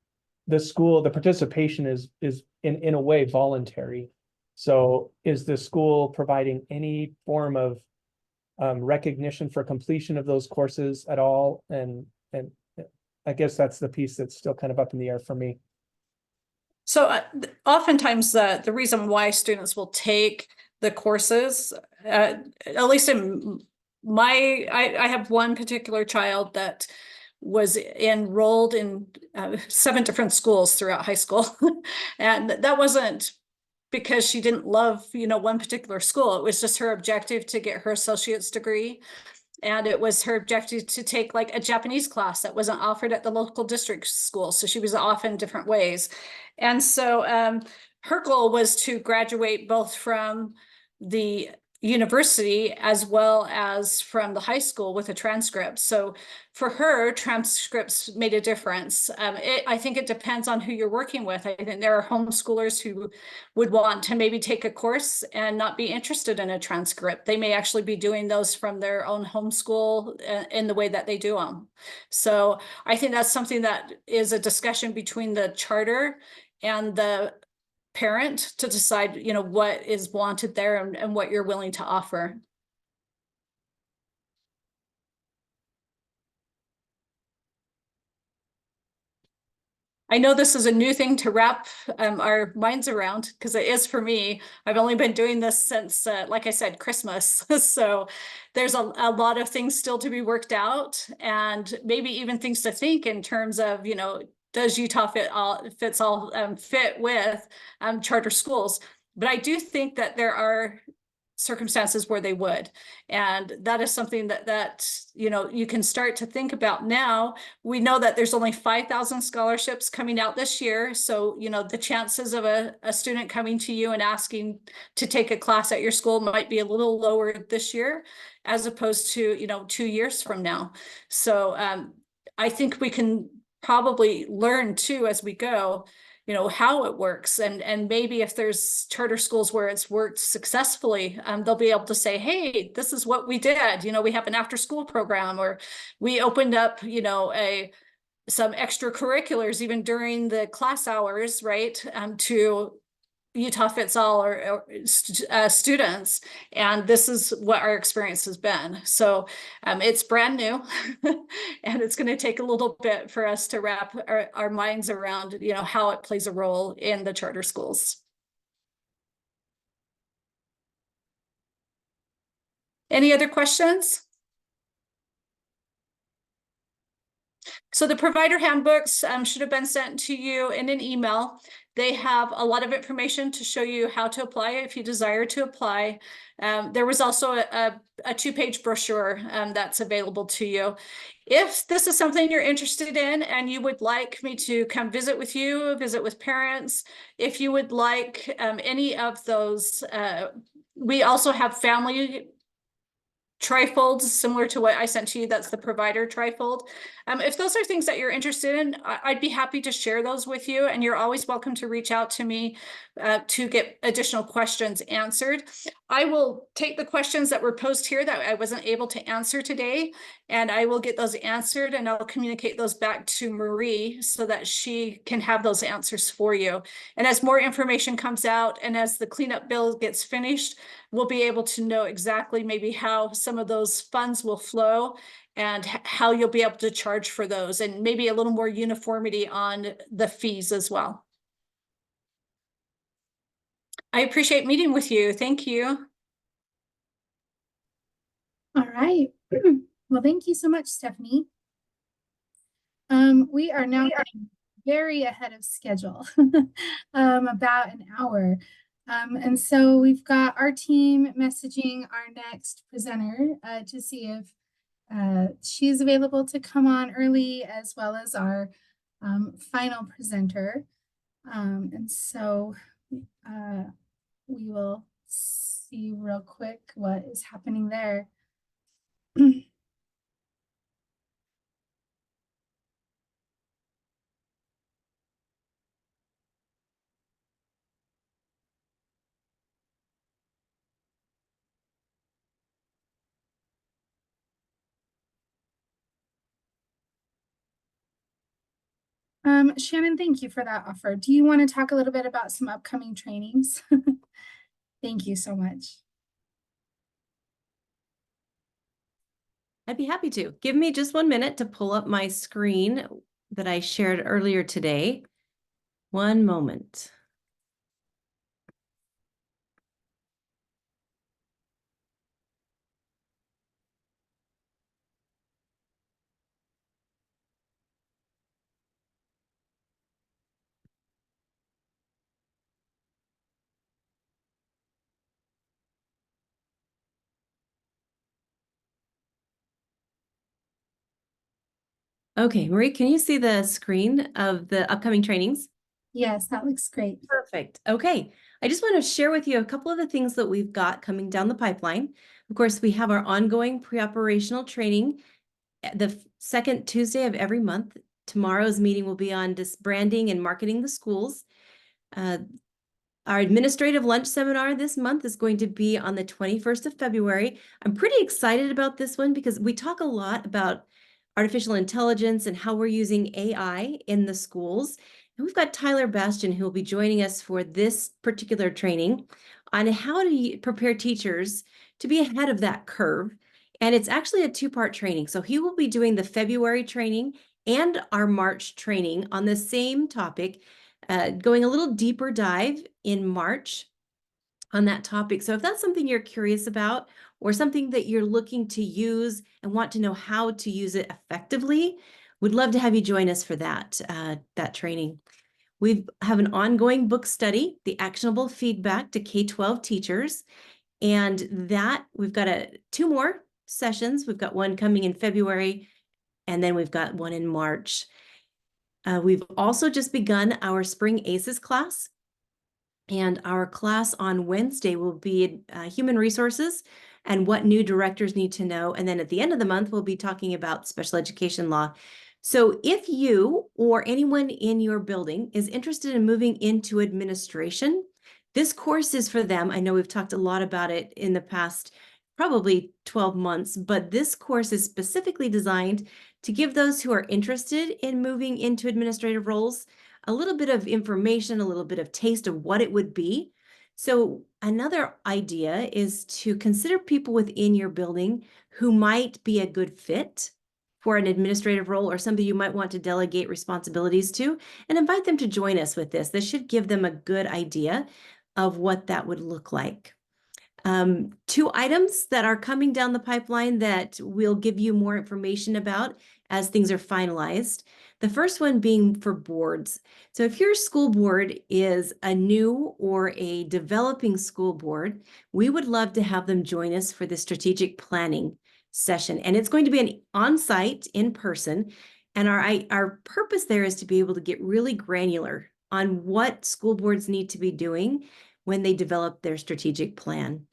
the participation is in a way voluntary. So is the school providing any form of recognition for completion of those courses at all? And I guess that's the piece that's still kind of up in the air for me. So oftentimes the reason why students will take the courses, at least in I have one particular child that was enrolled in 7 different schools throughout high school. And that wasn't because she didn't love, one particular school. It was just her objective to get her associate's degree. And it was her objective to take like a Japanese class that wasn't offered at the local district school. So she was off in different ways. And so her goal was to graduate both from the university as well as from the high school with a transcript. So for her, transcripts made a difference. I think it depends on who you're working with. I think there are homeschoolers who would want to maybe take a course and not be interested in a transcript. They may actually be doing those from their own homeschool in the way that they do them. So I think that's something that is a discussion between the charter and the parent to decide, what is wanted there and what you're willing to offer. I know this is a new thing to wrap our minds around, because it is for me. I've only been doing this since, like I said, Christmas. So there's a lot of things still to be worked out, and maybe even things to think in terms of, does Utah Fits All fit with charter schools? But I do think that there are circumstances where they would, and that is something that you can start to think about now. We know that there's only 5,000 scholarships coming out this year, so the chances of a student coming to you and asking to take a class at your school might be a little lower this year as opposed to 2 years from now. So I think we can probably learn too as we go, how it works, and maybe if there's charter schools where it's worked successfully, they'll be able to say, hey, this is what we did. We have an after school program, or we opened up, some extracurriculars even during the class hours, right? To Utah Fits All or students, and this is what our experience has been. So it's brand new, and it's going to take a little bit for us to wrap our minds around, how it plays a role in the charter schools. Any other questions? So the provider handbooks should have been sent to you in an email. They have a lot of information to show you how to apply if you desire to apply. There was also a 2-page brochure that's available to you. If this is something you're interested in and you would like me to come visit with you, visit with parents, if you would like any of those, we also have family trifolds similar to what I sent to you. That's the provider trifold. If those are things that you're interested in, I'd be happy to share those with you, and you're always welcome to reach out to me to get additional questions answered. I will take the questions that were posed here that I wasn't able to answer today, and I will get those answered, and I'll communicate those back to Marie so that she can have those answers for you. And as more information comes out and as the cleanup bill gets finished, we'll be able to know exactly maybe how some of those funds will flow and how you'll be able to charge for those, and maybe a little more uniformity on the fees as well. I appreciate meeting with you. Thank you. All right. Well, thank you so much, Stephanie. We are now getting very ahead of schedule, about an hour. And so we've got our team messaging our next presenter to see if she's available to come on early, as well as our final presenter. And so we will see real quick what is happening there. Shannon, thank you for that offer. Do you want to talk a little bit about some upcoming trainings? Thank you so much. I'd be happy to. Give me just 1 minute to pull up my screen that I shared earlier today. 1 moment. Okay, Marie, can you see the screen of the upcoming trainings? Yes, that looks great. Perfect. Okay. I just want to share with you a couple of the things that we've got coming down the pipeline. Of course, we have our ongoing pre-operational training the second Tuesday of every month. Tomorrow's meeting will be on branding and marketing the schools. Our administrative lunch seminar this month is going to be on the 21st of February. I'm pretty excited about this one because we talk a lot about artificial intelligence and how we're using AI in the schools. And we've got Tyler Bastian who will be joining us for this particular training on how to prepare teachers to be ahead of that curve. And it's actually a 2-part training. So he will be doing the February training and our March training on the same topic, going a little deeper dive in March on that topic. So if that's something you're curious about or something that you're looking to use and want to know how to use it effectively, we'd love to have you join us for that training. We have an ongoing book study, the actionable feedback to K-12 teachers. And that we've got 2 more sessions. We've got one coming in February, and then we've got one in March. We've also just begun our Spring ACES class. And our class on Wednesday will be human resources and what new directors need to know. And then at the end of the month, we'll be talking about special education law. So if you or anyone in your building is interested in moving into administration, this course is for them. I know we've talked a lot about it in the past, probably 12 months, but this course is specifically designed to give those who are interested in moving into administrative roles a little bit of information, a little bit of taste of what it would be. So another idea is to consider people within your building who might be a good fit for an administrative role or somebody you might want to delegate responsibilities to, and invite them to join us with this. This should give them a good idea of what that would look like. 2 items that are coming down the pipeline that we'll give you more information about as things are finalized. The first one being for boards. So if your school board is a new or a developing school board, we would love to have them join us for the strategic planning session. And it's going to be an on-site, in person. And our purpose there is to be able to get really granular on what school boards need to be doing when they develop their strategic plan.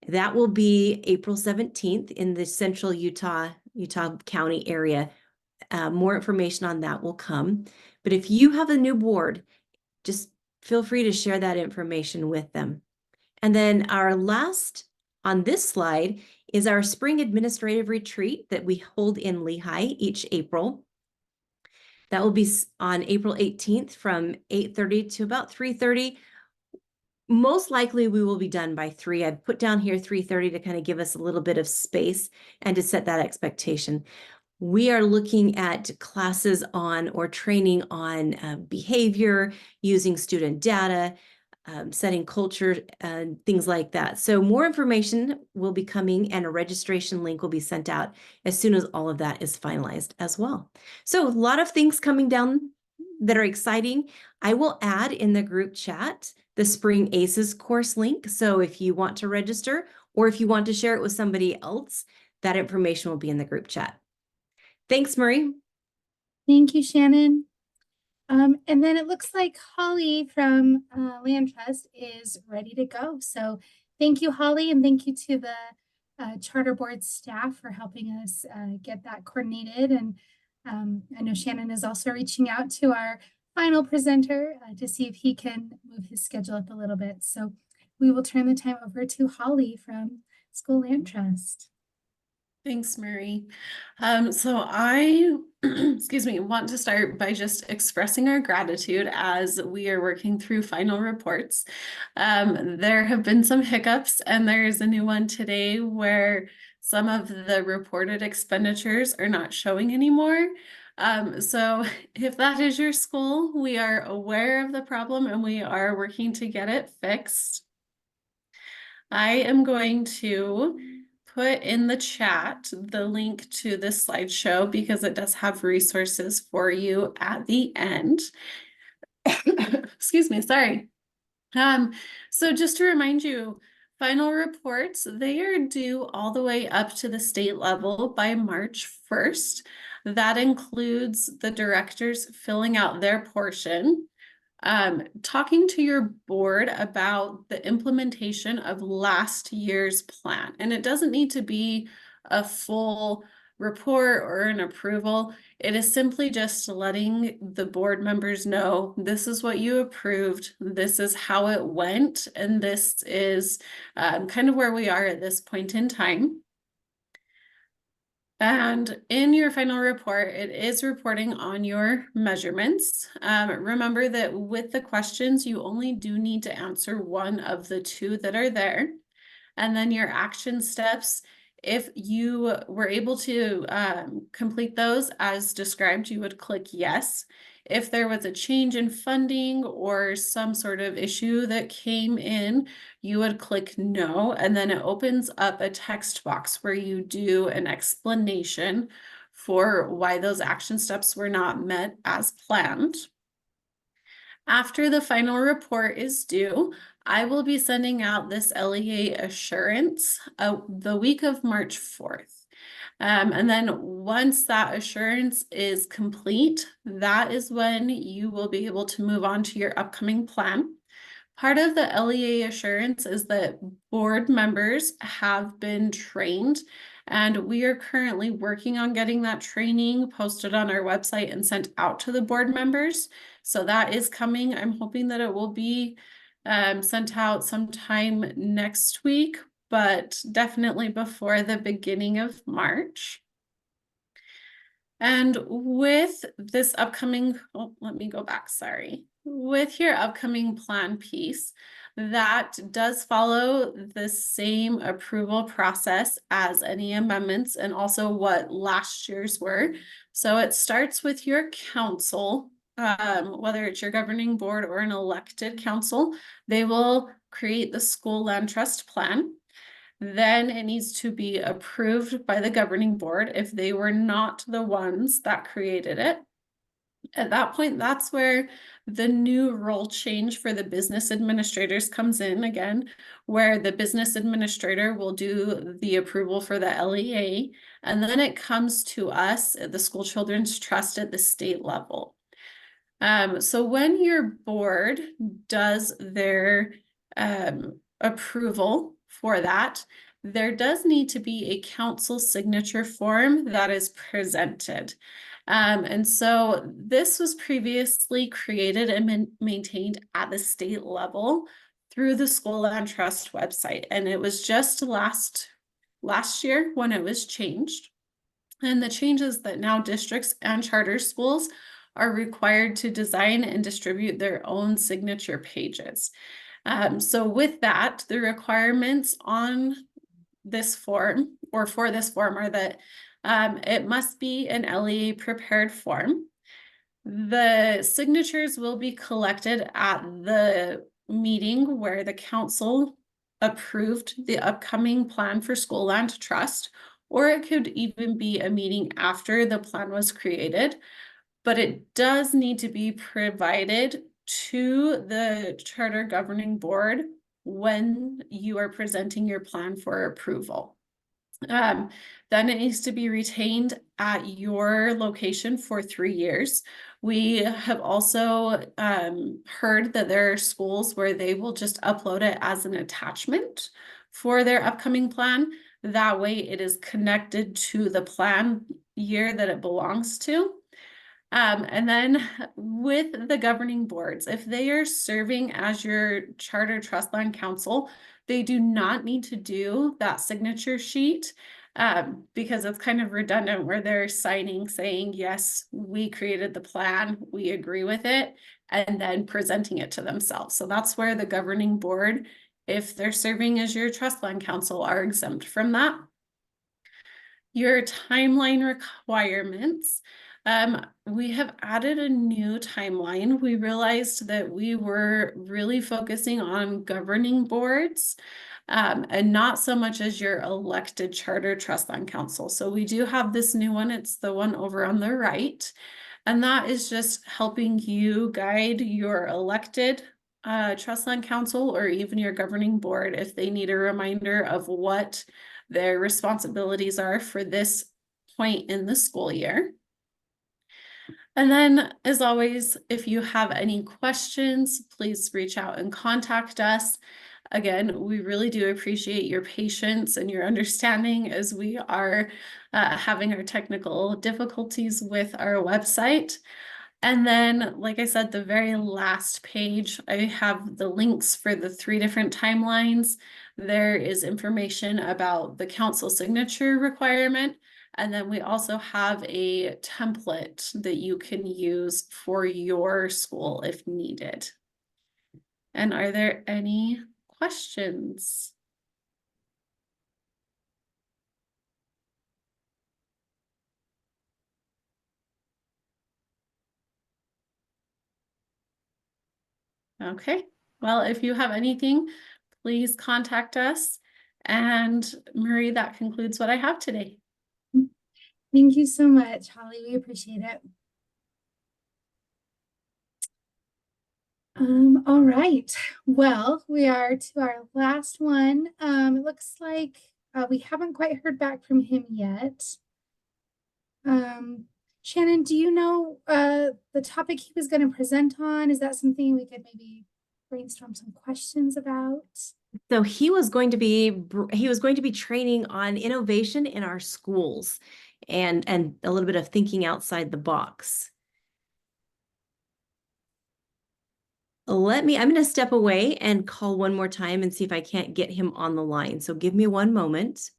That will be April 17th in the central Utah County area. More information on that will come. But if you have a new board, just feel free to share that information with them. And then our last on this slide is our spring administrative retreat that we hold in Lehigh each April. That will be on April 18th from 8:30 to about 3:30. Most likely we will be done by 3. I've put down here 3:30 to kind of give us a little bit of space and to set that expectation. We are looking at classes on or training on behavior, using student data, setting culture, and things like that. So more information will be coming and a registration link will be sent out as soon as all of that is finalized as well. So a lot of things coming down that are exciting. I will add in the group chat the Spring ACES course link. So if you want to register or if you want to share it with somebody else, that information will be in the group chat. Thanks, Marie. Thank you, Shannon. And then it looks like Holly from Land Trust is ready to go. So thank you, Holly, and thank you to the Charter Board staff for helping us get that coordinated. And I know Shannon is also reaching out to our final presenter to see if he can move his schedule up a little bit. So we will turn the time over to Holly from School Land Trust. Thanks, Marie. So I, excuse me, want to start by just expressing our gratitude as we are working through final reports. There have been some hiccups, and there's a new one today where some of the reported expenditures are not showing anymore. So if that is your school, we are aware of the problem and we are working to get it fixed. I am going to put in the chat the link to this slideshow because it does have resources for you at the end. Excuse me, sorry. So just to remind you, final reports, they are due all the way up to the state level by March 1st. That includes the directors filling out their portion, talking to your board about the implementation of last year's plan. And it doesn't need to be a full report or an approval. It is simply just letting the board members know this is what you approved, this is how it went, and this is kind of where we are at this point in time. And in your final report, it is reporting on your measurements. Remember that with the questions, you only do need to answer one of the 2 that are there. And then your action steps, if you were able to complete those as described, you would click yes. If there was a change in funding or some sort of issue that came in, you would click no, and then it opens up a text box where you do an explanation for why those action steps were not met as planned. After the final report is due, I will be sending out this LEA assurance the week of March 4th. And then once that assurance is complete, that is when you will be able to move on to your upcoming plan. Part of the LEA assurance is that board members have been trained, and we are currently working on getting that training posted on our website and sent out to the board members. So that is coming. I'm hoping that it will be sent out sometime next week, but definitely before the beginning of March. And with this upcoming, oh, let me go back, sorry. With your upcoming plan piece, that does follow the same approval process as any amendments and also what last year's were. So it starts with your council, whether it's your governing board or an elected council, they will create the school land trust plan. Then it needs to be approved by the governing board if they were not the ones that created it. At that point, that's where the new role change for the business administrators comes in again, where the business administrator will do the approval for the LEA, and then it comes to us at the School Children's Trust at the state level. So when your board does their approval for that, there does need to be a council signature form that is presented. And so this was previously created and maintained at the state level through the School Land Trust website. And it was just last year when it was changed. And the changes that now districts and charter schools are required to design and distribute their own signature pages. So with that, the requirements on this form or for this form are that it must be an LEA prepared form. The signatures will be collected at the meeting where the council approved the upcoming plan for School Land Trust, or it could even be a meeting after the plan was created, but it does need to be provided to the Charter Governing Board when you are presenting your plan for approval. Then it needs to be retained at your location for 3 years. We have also heard that there are schools where they will just upload it as an attachment for their upcoming plan. That way it is connected to the plan year that it belongs to. And then with the governing boards, if they are serving as your Charter Trust Land Council, they do not need to do that signature sheet because it's kind of redundant where they're signing saying, yes, we created the plan, we agree with it, and then presenting it to themselves. So that's where the governing board, if they're serving as your Trust Land Council, are exempt from that. Your timeline requirements. We have added a new timeline. We realized that we were really focusing on governing boards and not so much as your elected Charter Trust Land Council. So we do have this new one. It's the one over on the right. And that is just helping you guide your elected Trust Land Council or even your governing board if they need a reminder of what their responsibilities are for this point in the school year. And then, as always, if you have any questions, please reach out and contact us. Again, we really do appreciate your patience and your understanding as we are having our technical difficulties with our website. And then, like I said, the very last page, I have the links for the 3 different timelines. There is information about the council signature requirement. And then we also have a template that you can use for your school if needed. And are there any questions? Okay, well, if you have anything, please contact us. And Marie, that concludes what I have today. Thank you so much, Holly. We appreciate it. All right. Well, we are to our last one. It looks like we haven't quite heard back from him yet. Shannon, do you know the topic he was going to present on? Is that something we could maybe brainstorm some questions about? So he was going to be training on innovation in our schools and a little bit of thinking outside the box. I'm going to step away and call one more time and see if I can't get him on the line. So give me one moment.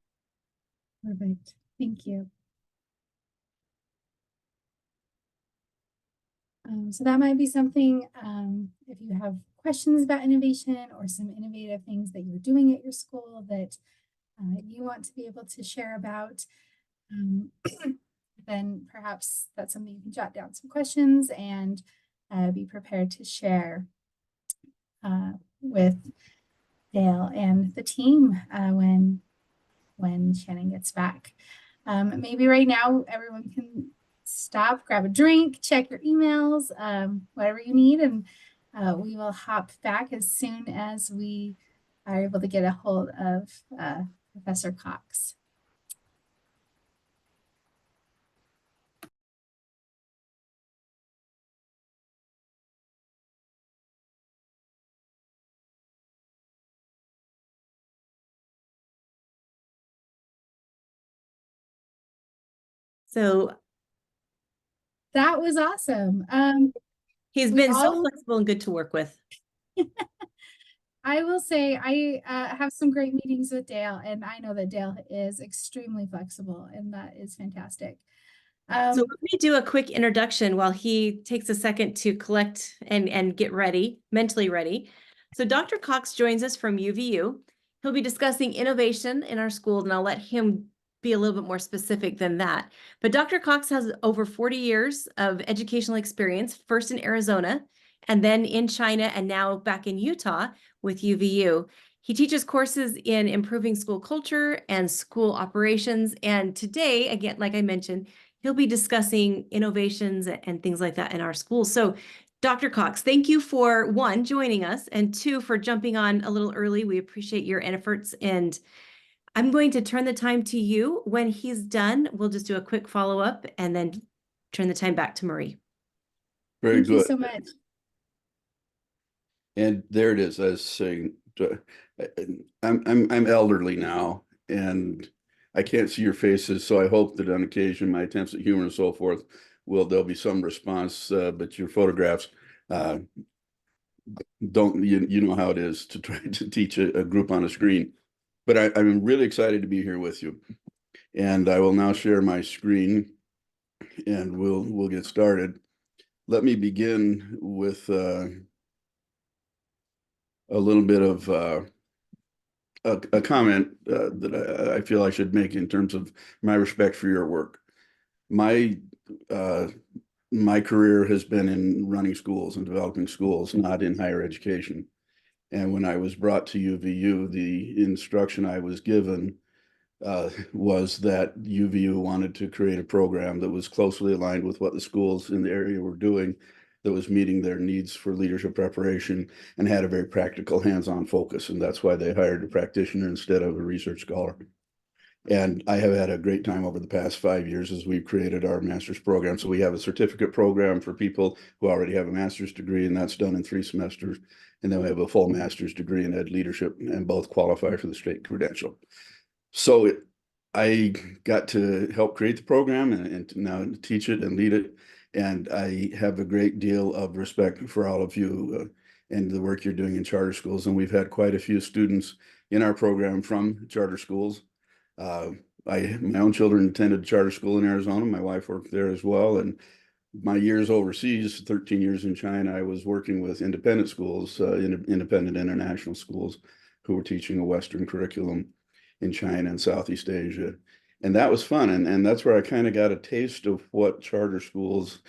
Perfect. Thank you. So that might be something, if you have questions about innovation or some innovative things that you're doing at your school that you want to be able to share about, then perhaps that's something you can jot down some questions and be prepared to share with Dale and the team when Shannon gets back. Maybe right now everyone can stop, grab a drink, check your emails, whatever you need, and we will hop back as soon as we are able to get a hold of Professor Cox. So that was awesome. He's been so flexible and good to work with. I will say I have some great meetings with Dale, and I know that Dale is extremely flexible, and that is fantastic. So let me do a quick introduction while he takes a second to collect and get ready, mentally ready. So Dr. Cox joins us from UVU. He'll be discussing innovation in our schools, and I'll let him be a little bit more specific than that. But Dr. Cox has over 40 years of educational experience, first in Arizona, and then in China, and now back in Utah with UVU. He teaches courses in improving school culture and school operations. And today, again, like I mentioned, he'll be discussing innovations and things like that in our schools. So Dr. Cox, thank you for one, joining us, and two, for jumping on a little early. We appreciate your efforts, and I'm going to turn the time to you. When he's done, we'll just do a quick follow-up and then turn the time back to Marie. Very Thank good. you so much. And there it is. I was saying, I'm elderly now, and I can't see your faces, so I hope that on occasion my attempts at humor and so forth there'll be some response. But your photographs don't, you know how it is to try to teach a group on a screen. But I'm really excited to be here with you, and I will now share my screen, and we'll get started. Let me begin with a little bit of a comment that I feel I should make in terms of my respect for your work. My career has been in running schools and developing schools, not in higher education. And when I was brought to UVU, the instruction I was given was that UVU wanted to create a program that was closely aligned with what the schools in the area were doing, that was meeting their needs for leadership preparation and had a very practical hands-on focus. And that's why they hired a practitioner instead of a research scholar. And I have had a great time over the past 5 years as we've created our master's program. So we have a certificate program for people who already have a master's degree, and that's done in 3 semesters. And then we have a full master's degree in ed leadership, and both qualify for the state credential. So I got to help create the program and now teach it and lead it. And I have a great deal of respect for all of you and the work you're doing in charter schools. And we've had quite a few students in our program from charter schools. My own children attended charter school in Arizona. My wife worked there as well. And my years overseas, 13 years in China, I was working with independent schools, independent international schools who were teaching a Western curriculum in China and Southeast Asia. And that was fun. And that's where I kind of got a taste of what charter schools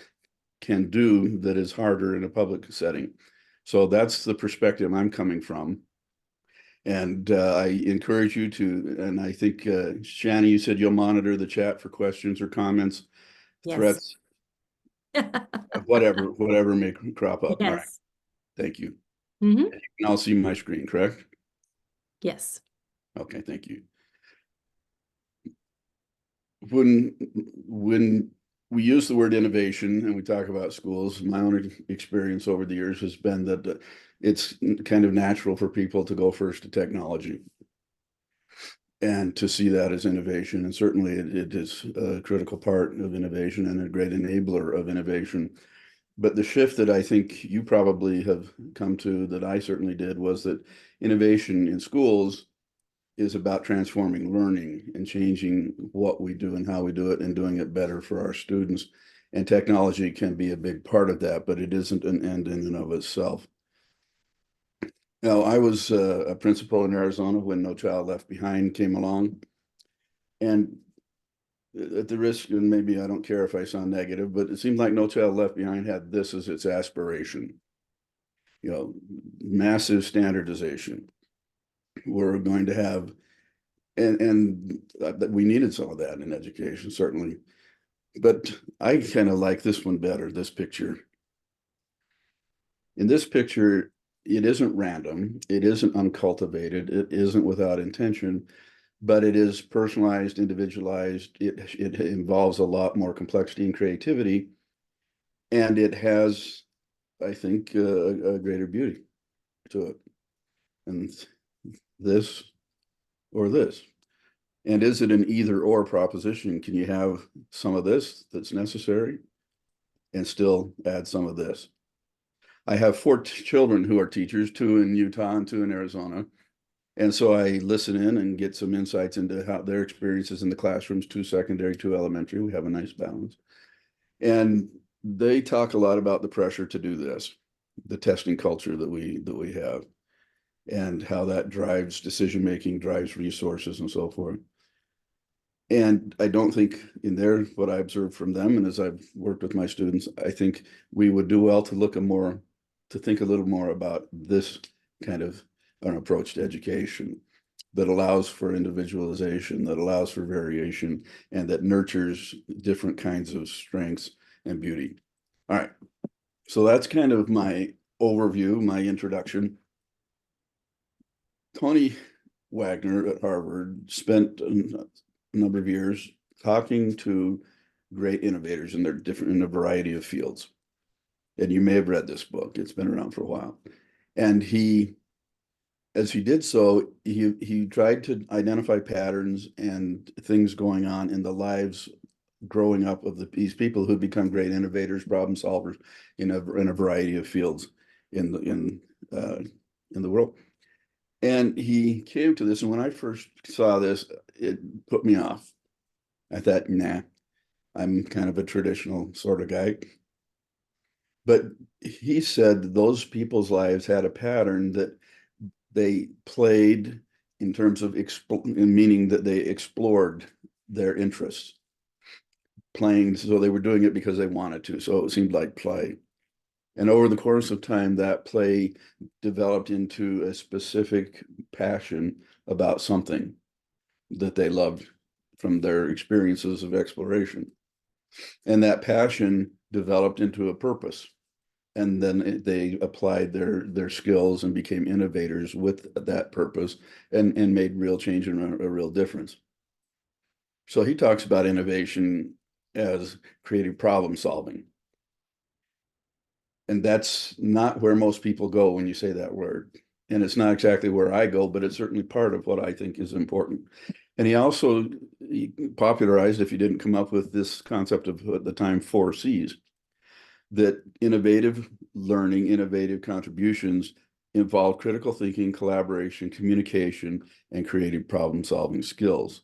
can do that is harder in a public setting. So that's the perspective I'm coming from. And I encourage you to, and I think, Shani, you said you'll monitor the chat for questions or comments, threats, whatever may crop up. Yes. All right. Thank you. Mm-hmm. And you can all see my screen, correct? Yes. Okay, thank you. When we use the word innovation and we talk about schools, my own experience over the years has been that it's kind of natural for people to go first to technology and to see that as innovation. And certainly it is a critical part of innovation and a great enabler of innovation. But the shift that I think you probably have come to, that I certainly did, was that innovation in schools is about transforming learning and changing what we do and how we do it and doing it better for our students. And technology can be a big part of that, but it isn't an end in and of itself. Now, I was a principal in Arizona when No Child Left Behind came along. And at the risk, and maybe I don't care if I sound negative, but it seemed like No Child Left Behind had this as its aspiration. You know, massive standardization. We're going to have, and we needed some of that in education, certainly. But I kind of like this one better, this picture. In this picture, it isn't random, it isn't uncultivated, it isn't without intention, but it is personalized, individualized. It involves a lot more complexity and creativity, and it has, I think, a greater beauty to it. And this or this. And is it an either or proposition? Can you have some of this that's necessary and still add some of this? I have four children who are teachers, 2 in Utah and 2 in Arizona. And so I listen in and get some insights into how their experiences in the classrooms, 2 secondary, 2 elementary. We have a nice balance. And they talk a lot about the pressure to do this, the testing culture that we have, and how that drives decision-making, drives resources and so forth. And I don't think what I observed from them, and as I've worked with my students, I think we would do well to think a little more about this kind of an approach to education that allows for individualization, that allows for variation, and that nurtures different kinds of strengths and beauty. All right, so that's kind of my overview, my introduction. Tony Wagner at Harvard spent a number of years talking to great innovators in in a variety of fields. And you may have read this book. It's been around for a while. And as he did so, he tried to identify patterns and things going on in the lives growing up of these people who become great innovators, problem solvers in a variety of fields in the world. And he came to this, and when I first saw this, it put me off. I thought, nah, I'm kind of a traditional sort of guy. But he said those people's lives had a pattern that they played in terms of meaning that they explored their interests. Playing, so they were doing it because they wanted to, so it seemed like play. And over the course of time, that play developed into a specific passion about something that they loved from their experiences of exploration. And that passion developed into a purpose. And then they applied their skills and became innovators with that purpose and made real change and a real difference. So he talks about innovation as creative problem solving. And that's not where most people go when you say that word. And it's not exactly where I go, but it's certainly part of what I think is important. And he popularized, if he didn't come up with this concept of at the time 4 C's, that innovative learning, innovative contributions involve critical thinking, collaboration, communication, and creative problem solving skills.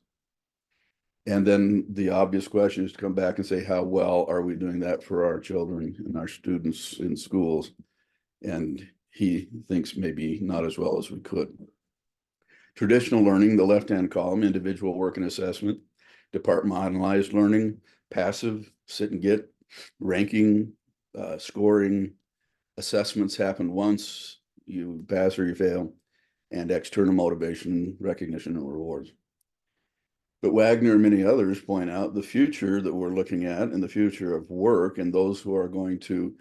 And then the obvious question is to come back and say, how well are we doing that for our children and our students in schools? And he thinks maybe not as well as we could. Traditional learning, the left-hand column, individual work and assessment, departmentalized learning, passive, sit and get, ranking, scoring, assessments happen once, you pass or you fail, and external motivation, recognition, and rewards. But Wagner and many others point out the future that we're looking at and the future of work and those who are going to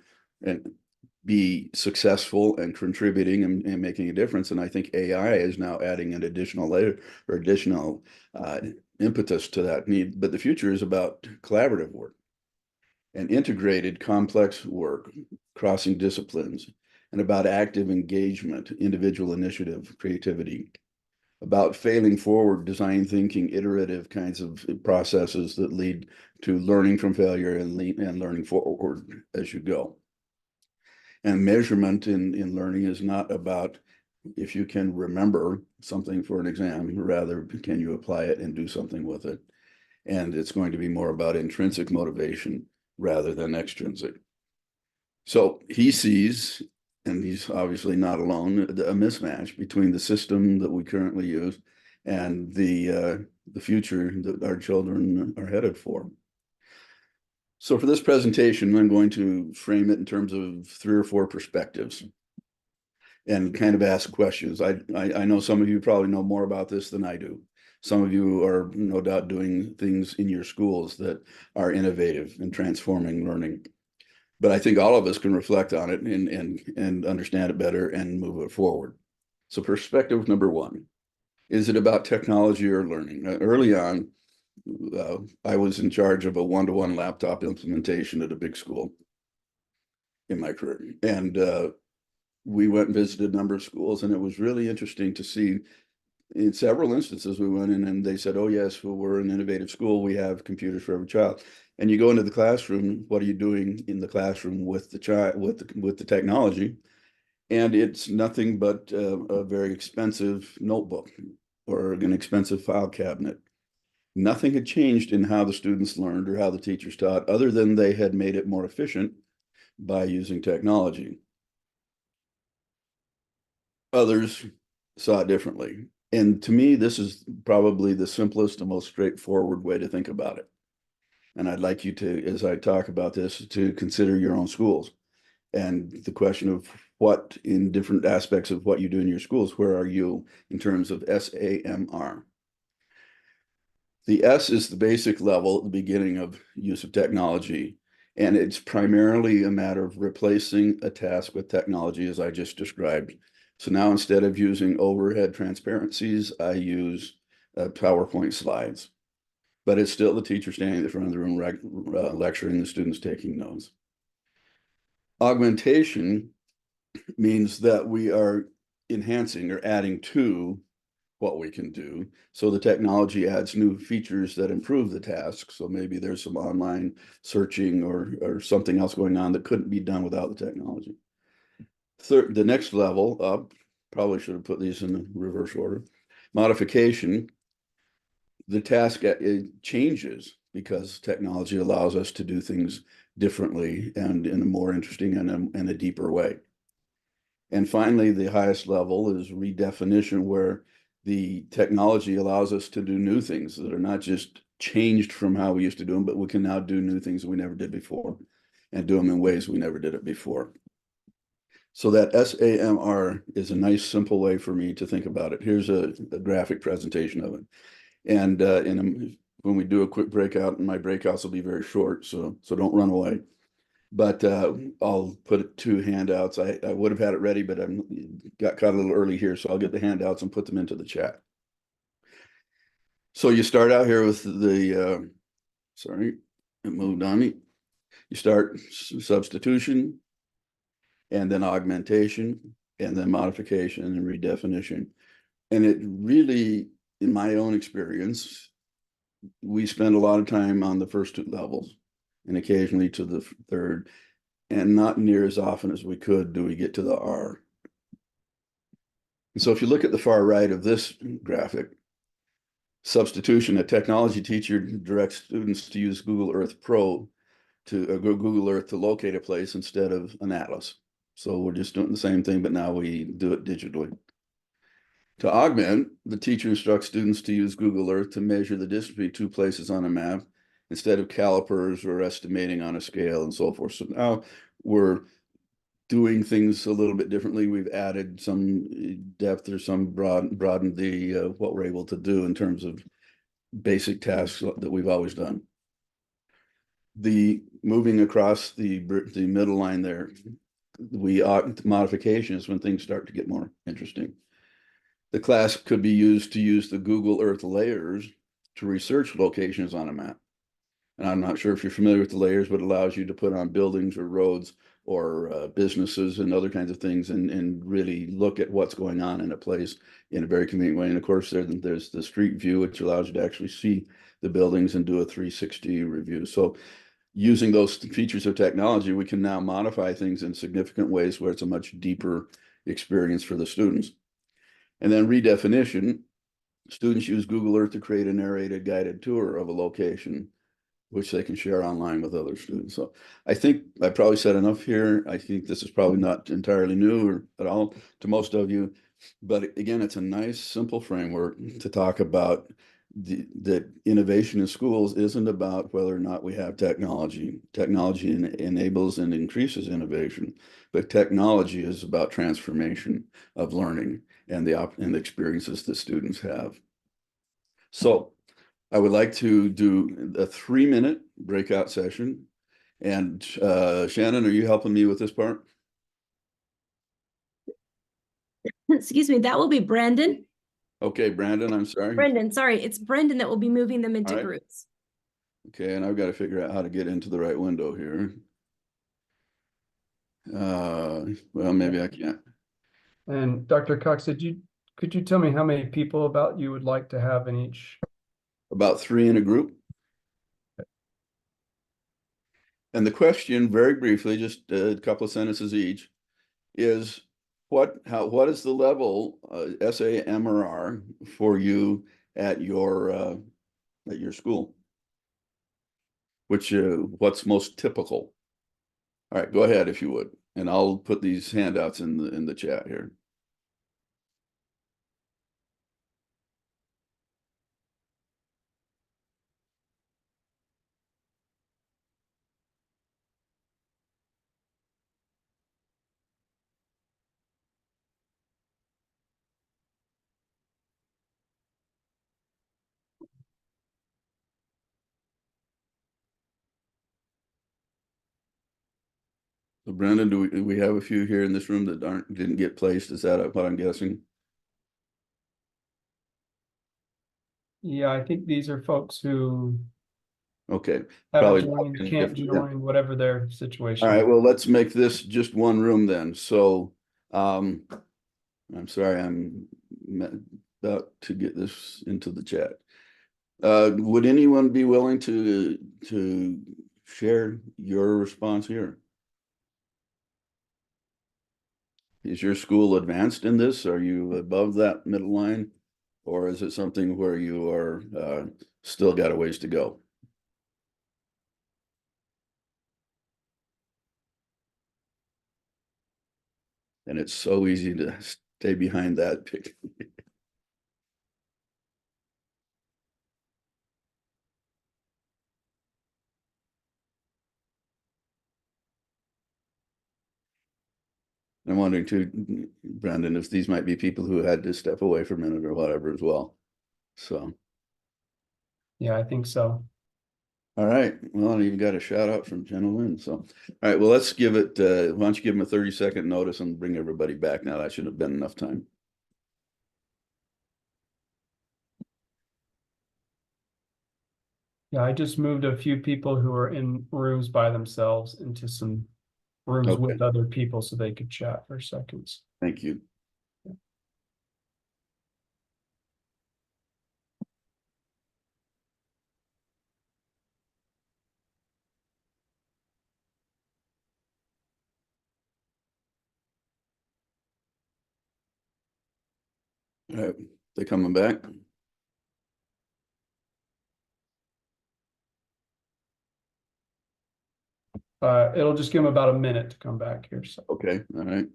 be successful and contributing and making a difference. And I think AI is now adding an additional layer or additional impetus to that need. But the future is about collaborative work and integrated complex work, crossing disciplines, and about active engagement, individual initiative, creativity, about failing forward, design thinking, iterative kinds of processes that lead to learning from failure and learning forward as you go. And measurement in learning is not about if you can remember something for an exam, rather can you apply it and do something with it. And it's going to be more about intrinsic motivation rather than extrinsic. So he sees, and he's obviously not alone, a mismatch between the system that we currently use and the future that our children are headed for. So for this presentation, I'm going to frame it in terms of 3 or 4 perspectives and kind of ask questions. I know some of you probably know more about this than I do. Some of you are no doubt doing things in your schools that are innovative and transforming learning. But I think all of us can reflect on it and understand it better and move it forward. So perspective number 1, is it about technology or learning? Early on, I was in charge of a one-to-one laptop implementation at a big school in my career. And we went and visited a number of schools, and it was really interesting to see in several instances, we went in and they said, oh, yes, well, we're an innovative school. We have computers for every child. And you go into the classroom, what are you doing in the classroom with the child, with the technology? And it's nothing but a very expensive notebook or an expensive file cabinet. Nothing had changed in how the students learned or how the teachers taught, other than they had made it more efficient by using technology. Others saw it differently. And to me, this is probably the simplest and most straightforward way to think about it. And I'd like you to, as I talk about this, to consider your own schools and the question of what in different aspects of what you do in your schools, where are you in terms of SAMR? The S is the basic level at the beginning of use of technology, and it's primarily a matter of replacing a task with technology, as I just described. So now instead of using overhead transparencies, I use PowerPoint slides, but it's still the teacher standing at the front of the room lecturing, the students taking notes. Augmentation means that we are enhancing or adding to what we can do. So the technology adds new features that improve the task. So maybe there's some online searching or something else going on that couldn't be done without the technology. Third, the next level up, probably should have put these in the reverse order. Modification, the task it changes because technology allows us to do things differently and in a more interesting and a deeper way. And finally, the highest level is redefinition, where the technology allows us to do new things that are not just changed from how we used to do them, but we can now do new things we never did before and do them in ways we never did it before. So that SAMR is a nice, simple way for me to think about it. Here's a graphic presentation of it. And when we do a quick breakout, and my breakouts will be very short, so don't run away. But I'll put 2 handouts. I would have had it ready, but I got caught a little early here, so I'll get the handouts and put them into the chat. So you start out here with the, sorry, it moved on me. You start substitution, and then augmentation, and then modification and redefinition. And it really, in my own experience, we spend a lot of time on the first 2 levels and occasionally to the third, and not near as often as we could do we get to the R. And so if you look at the far right of this graphic, substitution, a technology teacher directs students to use Google Earth Pro to Google Earth to locate a place instead of an atlas. So we're just doing the same thing, but now we do it digitally. To augment, the teacher instructs students to use Google Earth to measure the distance between 2 places on a map instead of calipers or estimating on a scale and so forth. So now we're doing things a little bit differently. We've added some depth or some broadened the what we're able to do in terms of basic tasks that we've always done. The moving across the middle line there, modification is when things start to get more interesting. The class could be used to use the Google Earth layers to research locations on a map. And I'm not sure if you're familiar with the layers, but it allows you to put on buildings or roads or businesses and other kinds of things and really look at what's going on in a place in a very convenient way. And of course, there's the street view, which allows you to actually see the buildings and do a 360 review. So using those features of technology, we can now modify things in significant ways where it's a much deeper experience for the students. And then redefinition, students use Google Earth to create a narrated guided tour of a location, which they can share online with other students. So I think I probably said enough here. I think this is probably not entirely new or at all to most of you, but again, it's a nice, simple framework to talk about that innovation in schools isn't about whether or not we have technology. Technology enables and increases innovation, but technology is about transformation of learning and the experiences that students have. So I would like to do a 3-minute breakout session. And Shannon, are you helping me with this part? Excuse me, that will be Brandon. Okay, Brandon, I'm sorry. Brendan, sorry, it's Brendan that will be moving them into All right. groups. Okay, and I've got to figure out how to get into the right window here. Well, maybe I can't. And Dr. Cox, did you Could you tell me how many people about you would like to have in each? About 3 in a group. And the question, very briefly, just a couple of sentences each, is what is the level SA, M, or R for you at your school? Which what's most typical? All right, go ahead if you would, and I'll put these handouts in the chat here. So Brendan, do we have a few here in this room that didn't get placed? Is that what I'm guessing? Yeah, I think these are folks who Okay, haven't probably joined, walking can't different, yeah. join, whatever their situation. All right, is. well, let's make this just one room then. So, I'm sorry, I'm about to get this into the chat. Would anyone be willing to share your response here? Is your school advanced in this? Are you above that middle line? Or is it something where you are still got a ways to go? And it's so easy to stay behind that pick. I'm wondering too, Brandon, if these might be people who had to step away for a minute or whatever as well. So, Yeah, I think so. all right. Well, I even got a shout out from Jenna Lynn. So, all right. Well, let's give it, why don't you give them a 30-second notice and bring everybody back now? That should have been enough time. Yeah, I just moved a few people who are in rooms by themselves into some rooms Okay. with other people so they could chat for seconds. Thank you. All right. They coming back? It'll just give them about a minute to come back here. So. Okay. All right.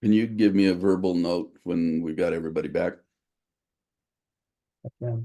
Can you give me a verbal note when we got everybody back? Yeah.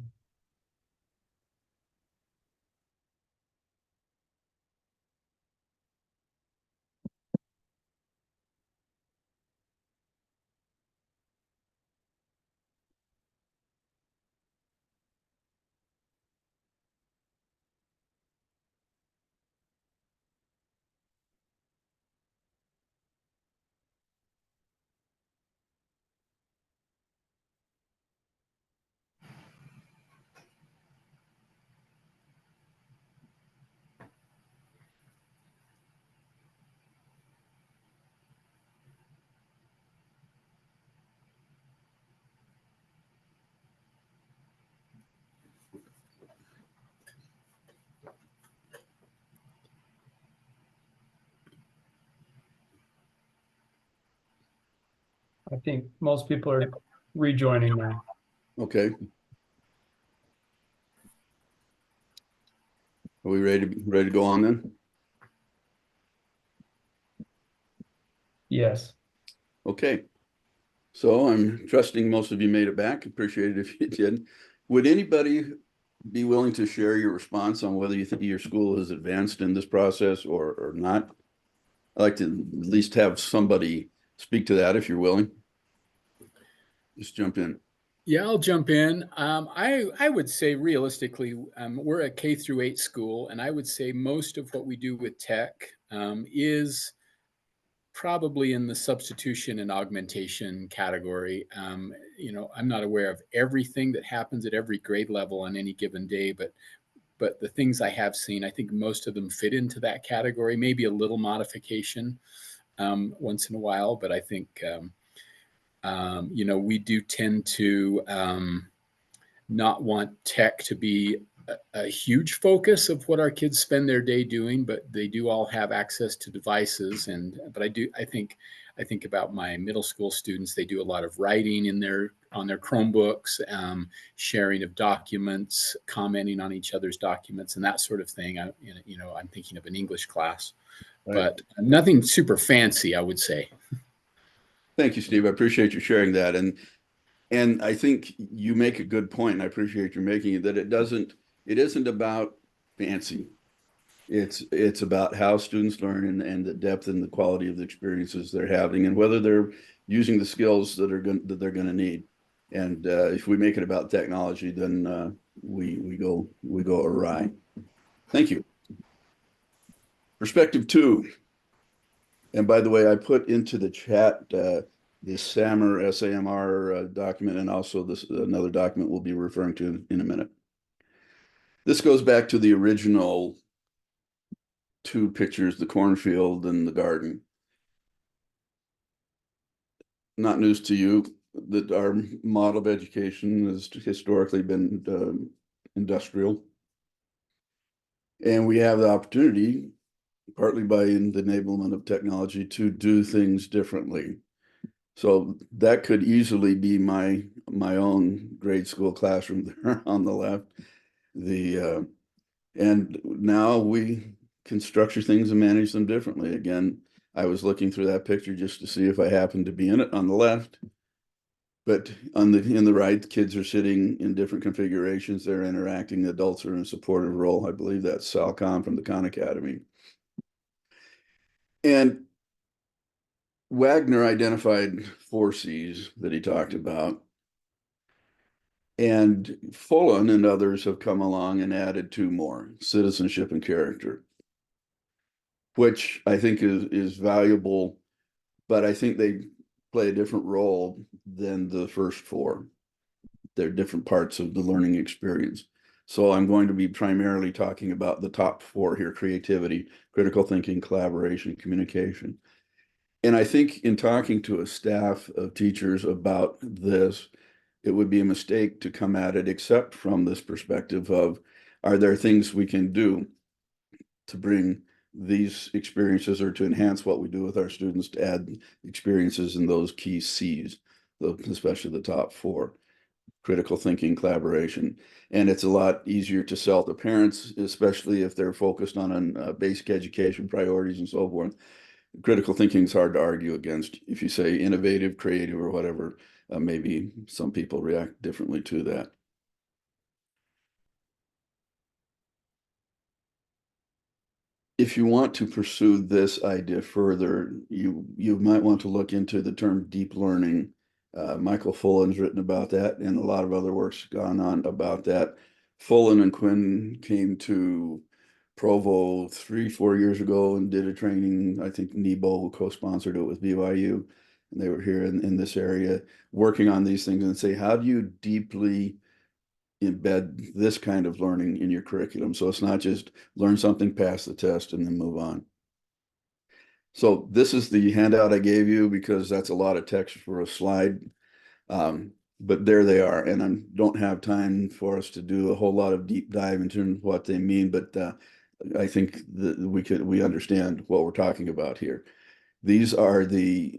I think most people are rejoining now. Okay. Are we ready to go on then? Yes. Okay. So I'm trusting most of you made it back. Appreciate it if you did. Would anybody be willing to share your response on whether you think your school has advanced in this process or not? I'd like to at least have somebody speak to that if you're willing. Just jump in. Yeah, I'll jump in. I would say realistically, we're a K-8 school, and I would say most of what we do with tech is probably in the substitution and augmentation category. You know, I'm not aware of everything that happens at every grade level on any given day, but the things I have seen, I think most of them fit into that category. Maybe a little modification once in a while, but I think you know, we do tend to not want tech to be a huge focus of what our kids spend their day doing, but they do all have access to devices. But I think about my middle school students. They do a lot of writing on their Chromebooks, sharing of documents, commenting on each other's documents, and that sort of thing. You know, I'm thinking of an English class, but nothing super fancy, I would say. Thank you, Steve. I appreciate you sharing that. And I think you make a good point, and I appreciate you making it, that it isn't about fancy. It's about how students learn and the depth and the quality of the experiences they're having, and whether they're using the skills that they're going to need. And if we make it about technology, then we go awry. Thank you. Perspective 2. And by the way, I put into the chat this SAMR, SAMR document, and also this another document we'll be referring to in a minute. This goes back to the original 2 pictures, the cornfield and the garden. Not news to you that our model of education has historically been industrial. And we have the opportunity, partly by the enablement of technology, to do things differently. So that could easily be my own grade school classroom there on the left. And now we can structure things and manage them differently. Again, I was looking through that picture just to see if I happened to be in it on the left. But in the right, the kids are sitting in different configurations. They're interacting. The adults are in a supportive role. I believe that's Sal Khan from the Khan Academy. And Wagner identified 4 C's that he talked about. And Fullen and others have come along and added 2 more, citizenship and character, which I think is valuable, but I think they play a different role than the first 4. They're different parts of the learning experience. So I'm going to be primarily talking about the top 4 here: creativity, critical thinking, collaboration, communication. And I think in talking to a staff of teachers about this, it would be a mistake to come at it except from this perspective of, are there things we can do to bring these experiences or to enhance what we do with our students to add experiences in those key C's, especially the top 4: critical thinking, collaboration. And it's a lot easier to sell to parents, especially if they're focused on basic education priorities and so forth. Critical thinking is hard to argue against. If you say innovative, creative, or whatever, maybe some people react differently to that. If you want to pursue this idea further, you might want to look into the term deep learning. Michael Fullen's written about that, and a lot of other work's gone on about that. Fullen and Quinn came to Provo 3-4 years ago and did a training. I think Nebo co-sponsored it with BYU, and they were here in this area working on these things and say, how do you deeply embed this kind of learning in your curriculum? So it's not just learn something, pass the test, and then move on. So this is the handout I gave you because that's a lot of text for a slide. But there they are, and I don't have time for us to do a whole lot of deep dive into what they mean, but I think that we understand what we're talking about here. These are the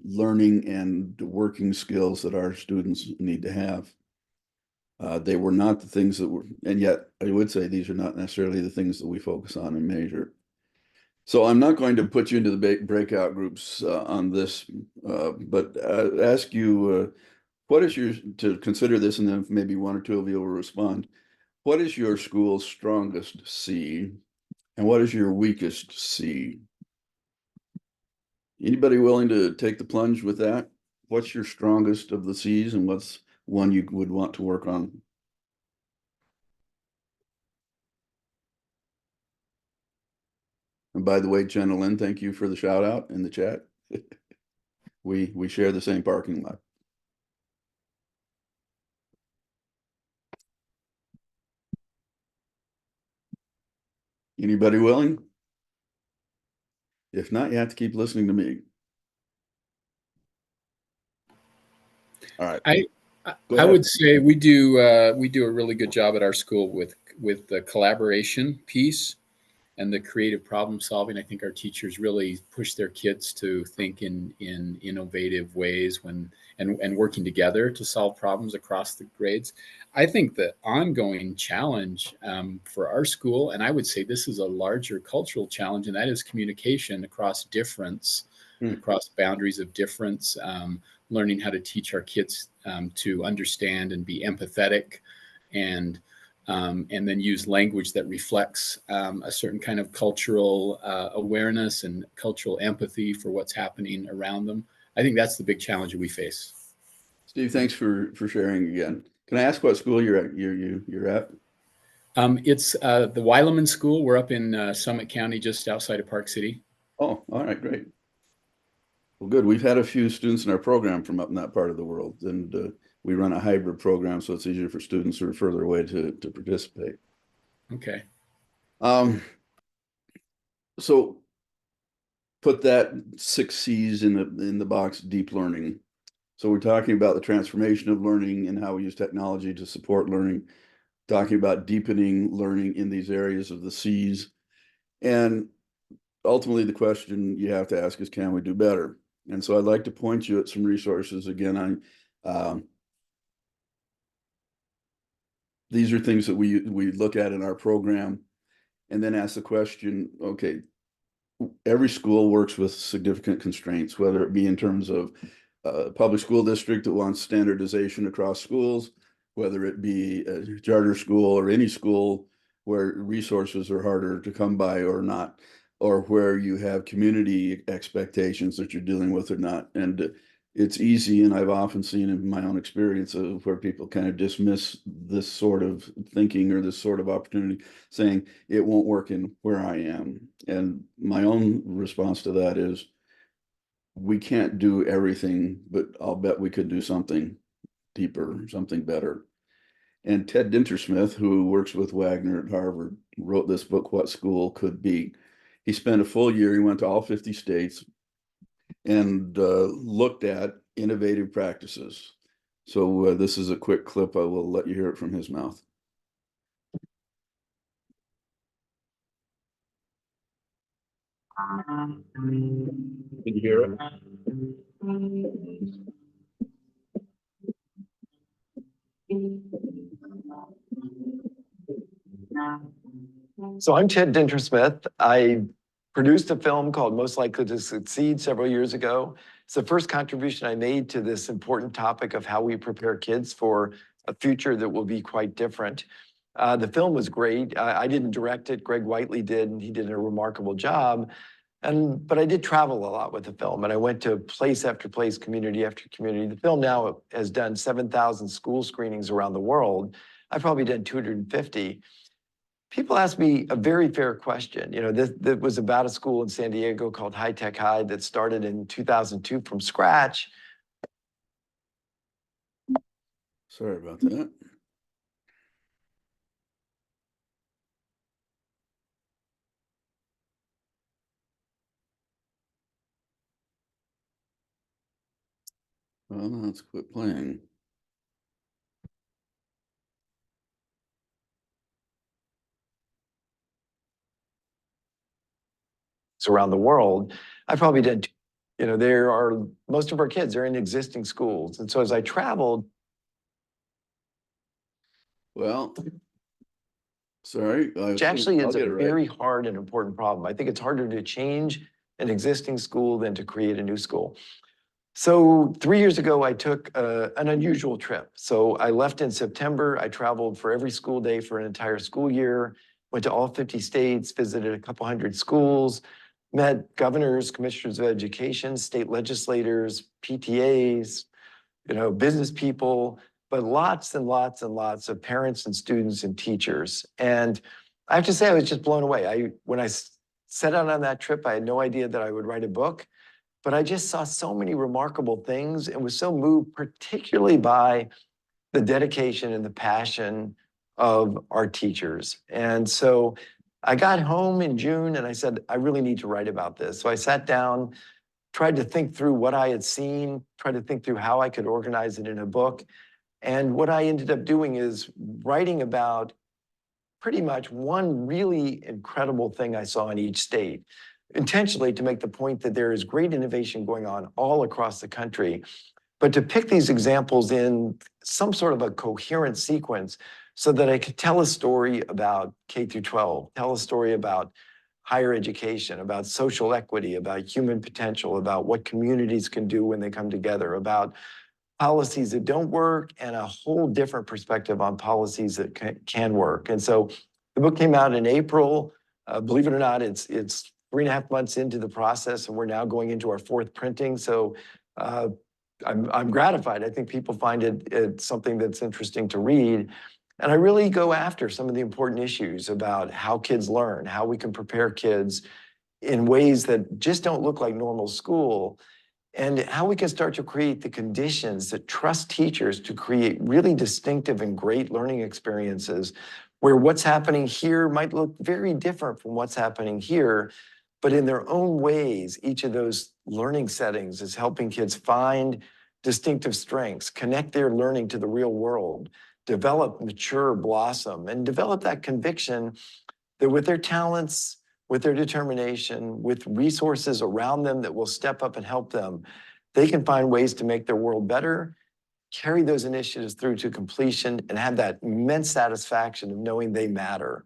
learning and working skills that our students need to have. They were not the things that were, and yet I would say these are not necessarily the things that we focus on and measure. So I'm not going to put you into the breakout groups on this, but ask you, what is to consider this, and then maybe 1 or 2 of you will respond. What is your school's strongest C, and what is your weakest C? Anybody willing to take the plunge with that? What's your strongest of the C's, and what's one you would want to work on? And by the way, Jenna Lynn, thank you for the shout out in the chat. We share the same parking lot. Anybody willing? If not, you have to keep listening to me. All right. Go I ahead. would say we do a really good job at our school with the collaboration piece and the creative problem solving. I think our teachers really push their kids to think in innovative ways and working together to solve problems across the grades. I think the ongoing challenge for our school, and I would say this is a larger cultural challenge, and that is communication across difference, across boundaries of difference, learning how to teach our kids to understand and be empathetic and then use language that reflects a certain kind of cultural awareness and cultural empathy for what's happening around them. I think that's the big challenge that we face. Steve, thanks for sharing again. Can I ask what school you're at? You're at? It's the Weileman School. We're up in Summit County, just outside of Park City. Oh, all right, great. Well, good. We've had a few students in our program from up in that part of the world, and we run a hybrid program, so it's easier for students who are further away to participate. Okay. So put that 6 C's in the box, deep learning. So we're talking about the transformation of learning and how we use technology to support learning, talking about deepening learning in these areas of the C's. And ultimately the question you have to ask is, can we do better? And so I'd like to point you at some resources. Again, these are things that we look at in our program, and then ask the question, okay, every school works with significant constraints, whether it be in terms of a public school district that wants standardization across schools, whether it be a charter school or any school where resources are harder to come by or not, or where you have community expectations that you're dealing with or not. And it's easy, and I've often seen in my own experience of where people kind of dismiss this sort of thinking or this sort of opportunity, saying it won't work in where I am. And my own response to that is, we can't do everything, but I'll bet we could do something deeper, something better. And Ted Dintersmith, who works with Wagner at Harvard, wrote this book, What School Could Be. He spent a full year, he went to all 50 states and looked at innovative practices. So this is a quick clip. I will let you hear it from his mouth. Can you hear it? So I'm Ted Dintersmith. I produced a film called Most Likely to Succeed several years ago. It's the first contribution I made to this important topic of how we prepare kids for a future that will be quite different. The film was great. I didn't direct it. Greg Whiteley did, and he did a remarkable job. But I did travel a lot with the film, and I went to place after place, community after community. The film now has done 7,000 school screenings around the world. I've probably done 250. People ask me a very fair question. You know, this was about a school in San Diego called High Tech High that started in 2002 from scratch. Sorry about that. Well, let's quit playing. Around the world, I probably did, you know, there are, most of our kids are in existing schools. And so as I traveled. Well, sorry. Which actually is a very hard and important problem. I think it's harder to change an existing school than to create a new school. So 3 years ago, I took an unusual trip. So I left in September. I traveled for every school day for an entire school year, went to all 50 states, visited a couple hundred schools, met governors, commissioners of education, state legislators, PTAs, you know, business people, but lots and lots and lots of parents and students and teachers. And I have to say, I was just blown away. When I set out on that trip, I had no idea that I would write a book. but I just saw so many remarkable things and was so moved, particularly by the dedication and the passion of our teachers. And so I got home in June and I said, I really need to write about this. So I sat down, tried to think through what I had seen, tried to think through how I could organize it in a book. And what I ended up doing is writing about pretty much one really incredible thing I saw in each state, intentionally to make the point that there is great innovation going on all across the country, but to pick these examples in some sort of a coherent sequence so that I could tell a story about K through 12, tell a story about higher education, about social equity, about human potential, about what communities can do when they come together, about policies that don't work, and a whole different perspective on policies that can work. And so the book came out in April. Believe it or not, it's 3.5 months into the process, and we're now going into our 4th printing. So I'm gratified. I think people find it something that's interesting to read. And I really go after some of the important issues about how kids learn, how we can prepare kids in ways that just don't look like normal school, and how we can start to create the conditions that trust teachers to create really distinctive and great learning experiences where what's happening here might look very different from what's happening here, but in their own ways, each of those learning settings is helping kids find distinctive strengths, connect their learning to the real world, develop, mature, blossom, and develop that conviction that with their talents, with their determination, with resources around them that will step up and help them, they can find ways to make their world better, carry those initiatives through to completion, and have that immense satisfaction of knowing they matter.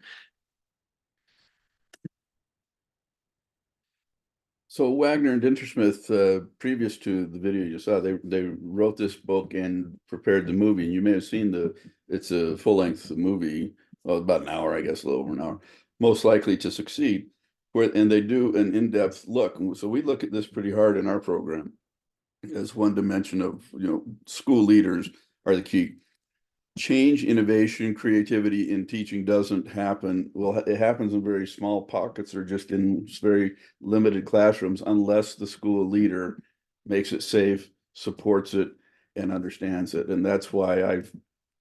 So Wagner and Dintersmith, previous to the video you saw, they wrote this book and prepared the movie. And you may have seen it's a full-length movie, well, about an hour, I guess, a little over an hour, Most Likely to Succeed, and they do an in-depth look. So we look at this pretty hard in our program as one dimension of, school leaders are the key. Change, innovation, creativity in teaching doesn't happen. Well, it happens in very small pockets or just in very limited classrooms unless the school leader makes it safe, supports it, and understands it. And that's why I've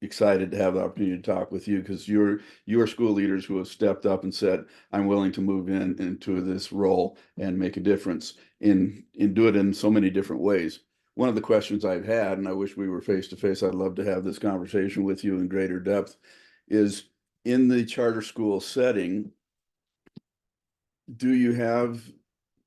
excited to have the opportunity to talk with you, because you're school leaders who have stepped up and said, I'm willing to move into this role and make a difference and do it in so many different ways. One of the questions I've had, and I wish we were face to face, I'd love to have this conversation with you in greater depth, is in the charter school setting, do you have,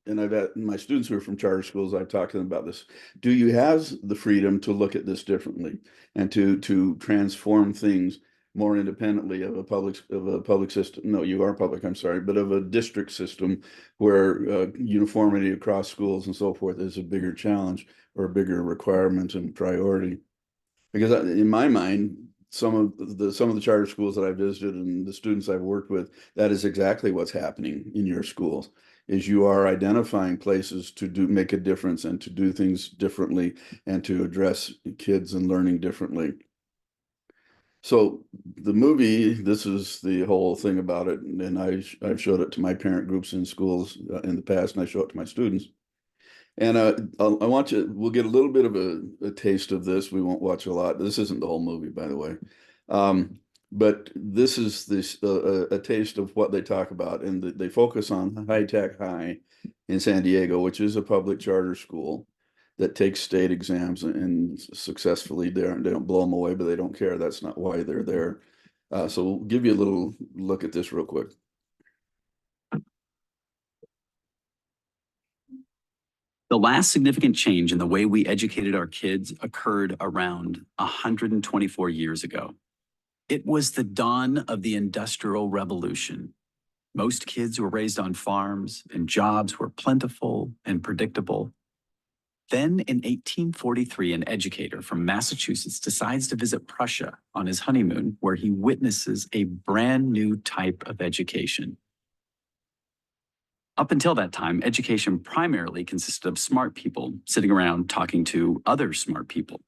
and I've had my students who are from charter schools, I've talked to them about this, do you have the freedom to look at this differently and to transform things more independently of a public system? No, you are public, I'm sorry, but of a district system where uniformity across schools and so forth is a bigger challenge or a bigger requirement and priority. Because in my mind, some of the charter schools that I visited and the students I've worked with, that is exactly what's happening in your schools, is you are identifying places to make a difference and to do things differently and to address kids and learning differently. So the movie, this is the whole thing about it, and I've showed it to my parent groups in schools in the past, and I show it to my students. And I want you, we'll get a little bit of a taste of this. We won't watch a lot. This isn't the whole movie, by the way. But this is a taste of what they talk about. And they focus on High Tech High in San Diego, which is a public charter school that takes state exams and successfully they don't blow them away, but they don't care. That's not why they're there. So we'll give you a little look at this real quick. The last significant change in the way we educated our kids occurred around 124 years ago. It was the dawn of the Industrial Revolution. Most kids were raised on farms and jobs were plentiful and predictable. Then in 1843, an educator from Massachusetts decides to visit Prussia on his honeymoon, where he witnesses a brand new type of education. Up until that time, education primarily consisted of smart people sitting around talking to other smart people.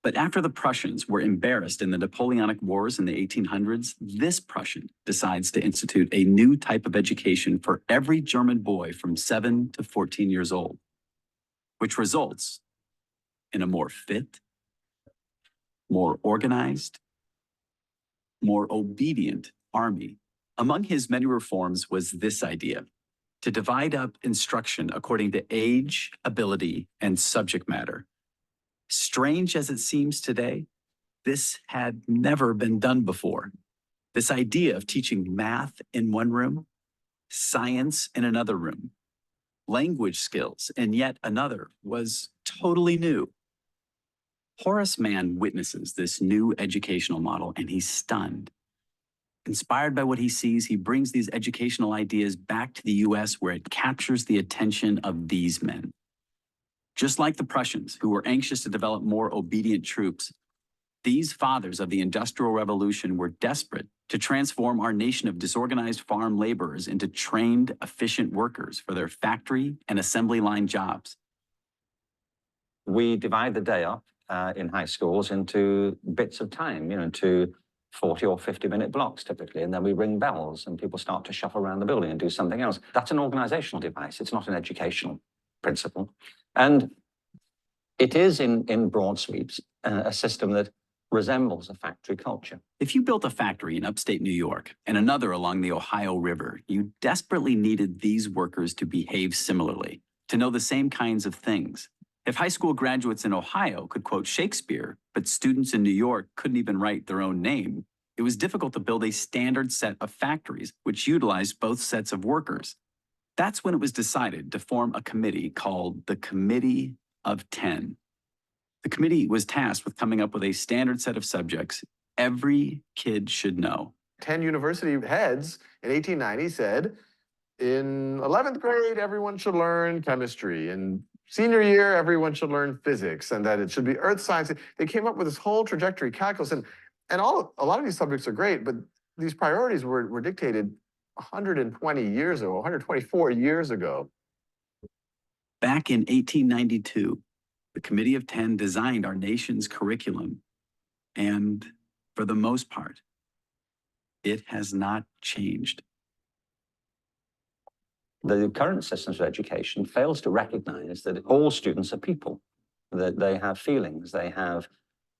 But after the Prussians were embarrassed in the Napoleonic Wars in the 1800s, this Prussian decides to institute a new type of education for every German boy from 7 to 14 years old. which results in a more fit, more organized, more obedient army. Among his many reforms was this idea: to divide up instruction according to age, ability, and subject matter. Strange as it seems today, this had never been done before. This idea of teaching math in one room, science in another room, language skills in yet another was totally new. Horace Mann witnesses this new educational model and he's stunned. Inspired by what he sees, he brings these educational ideas back to the US, where it captures the attention of these men. Just like the Prussians, who were anxious to develop more obedient troops, these fathers of the Industrial Revolution were desperate to transform our nation of disorganized farm laborers into trained, efficient workers for their factory and assembly line jobs. We divide the day up in high schools into bits of time, into 40 or 50-minute blocks typically, and then we ring bells and people start to shuffle around the building and do something else. That's an organizational device. It's not an educational principle. And it is, in broad sweeps, a system that resembles a factory culture. If you built a factory in upstate New York and another along the Ohio River, you desperately needed these workers to behave similarly, to know the same kinds of things. If high school graduates in Ohio could quote Shakespeare, but students in New York couldn't even write their own name, it was difficult to build a standard set of factories which utilized both sets of workers. That's when it was decided to form a committee called the Committee of 10. The committee was tasked with coming up with a standard set of subjects every kid should know. 10 university heads in 1890 said, in 11th grade, everyone should learn chemistry. In senior year, everyone should learn physics, and that it should be earth science. They came up with this whole trajectory, calculus, and a lot of these subjects are great, but these priorities were dictated 120 years ago, 124 years ago. Back in 1892, the Committee of 10 designed our nation's curriculum, and for the most part, it has not changed. The current systems of education fails to recognize that all students are people, that they have feelings, they have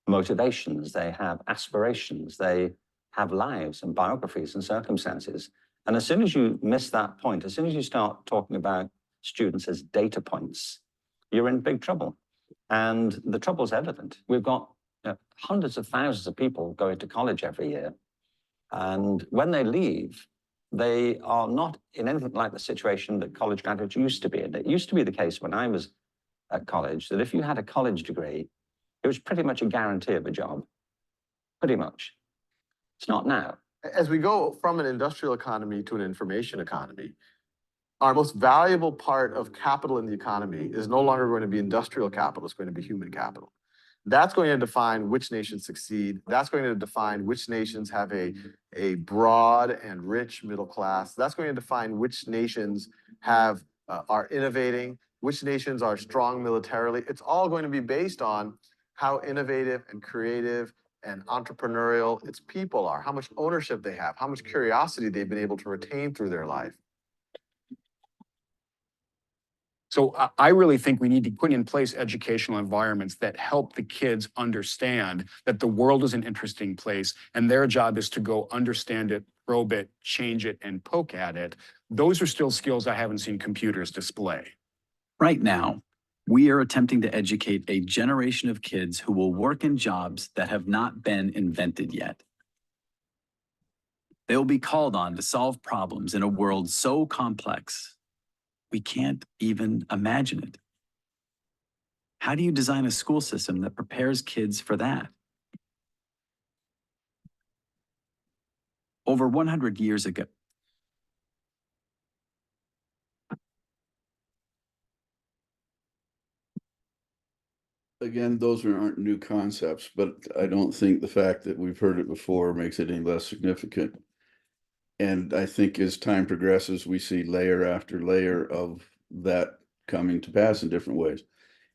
motivations, they have aspirations, they have lives and biographies and circumstances. And as soon as you miss that point, as soon as you start talking about students as data points, you're in big trouble. And the trouble is evident. We've got hundreds of thousands of people going to college every year. And when they leave, they are not in anything like the situation that college graduates used to be in. It used to be the case when I was at college that if you had a college degree, it was pretty much a guarantee of a job, pretty much. It's not now. As we go from an industrial economy to an information economy, our most valuable part of capital in the economy is no longer going to be industrial capital, it's going to be human capital. That's going to define which nations succeed. That's going to define which nations have a broad and rich middle class. That's going to define which nations are innovating, which nations are strong militarily. It's all going to be based on how innovative and creative and entrepreneurial its people are, how much ownership they have, how much curiosity they've been able to retain through their life. So I really think we need to put in place educational environments that help the kids understand that the world is an interesting place and their job is to go understand it, probe it, change it, and poke at it. Those are still skills I haven't seen computers display. Right now, we are attempting to educate a generation of kids who will work in jobs that have not been invented yet. They will be called on to solve problems in a world so complex we can't even imagine it. How do you design a school system that prepares kids for that? Over 100 years ago, Again, those aren't new concepts, but I don't think the fact that we've heard it before makes it any less significant. And I think as time progresses, we see layer after layer of that coming to pass in different ways.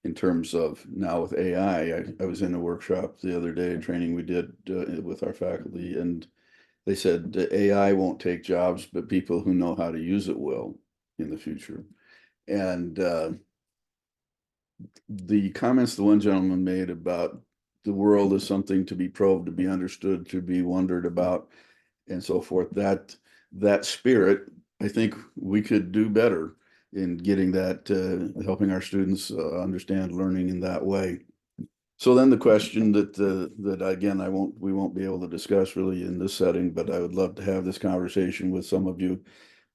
In terms of now with AI, I was in a workshop the other day, a training we did with our faculty, and they said the AI won't take jobs, but people who know how to use it will in the future. And the comments the one gentleman made about the world is something to be probed, to be understood, to be wondered about, and so forth. That spirit, I think we could do better in getting that, helping our students understand learning in that way. So then the question that again, we won't be able to discuss really in this setting, but I would love to have this conversation with some of you.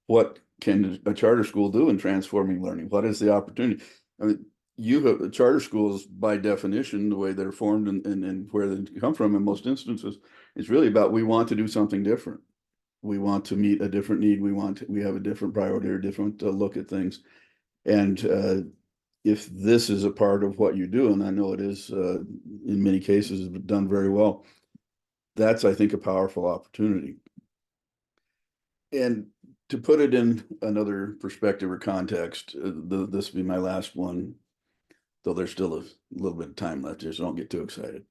What can a charter school do in transforming learning? What is the opportunity? I mean, charter schools, by definition, the way they're formed and where they come from in most instances, is really about, we want to do something different. We want to meet a different need. We have a different priority or different look at things. And if this is a part of what you do, and I know it is in many cases done very well, that's, I think, a powerful opportunity. And to put it in another perspective or context, this will be my last one, though there's still a little bit of time left here, so don't get too excited.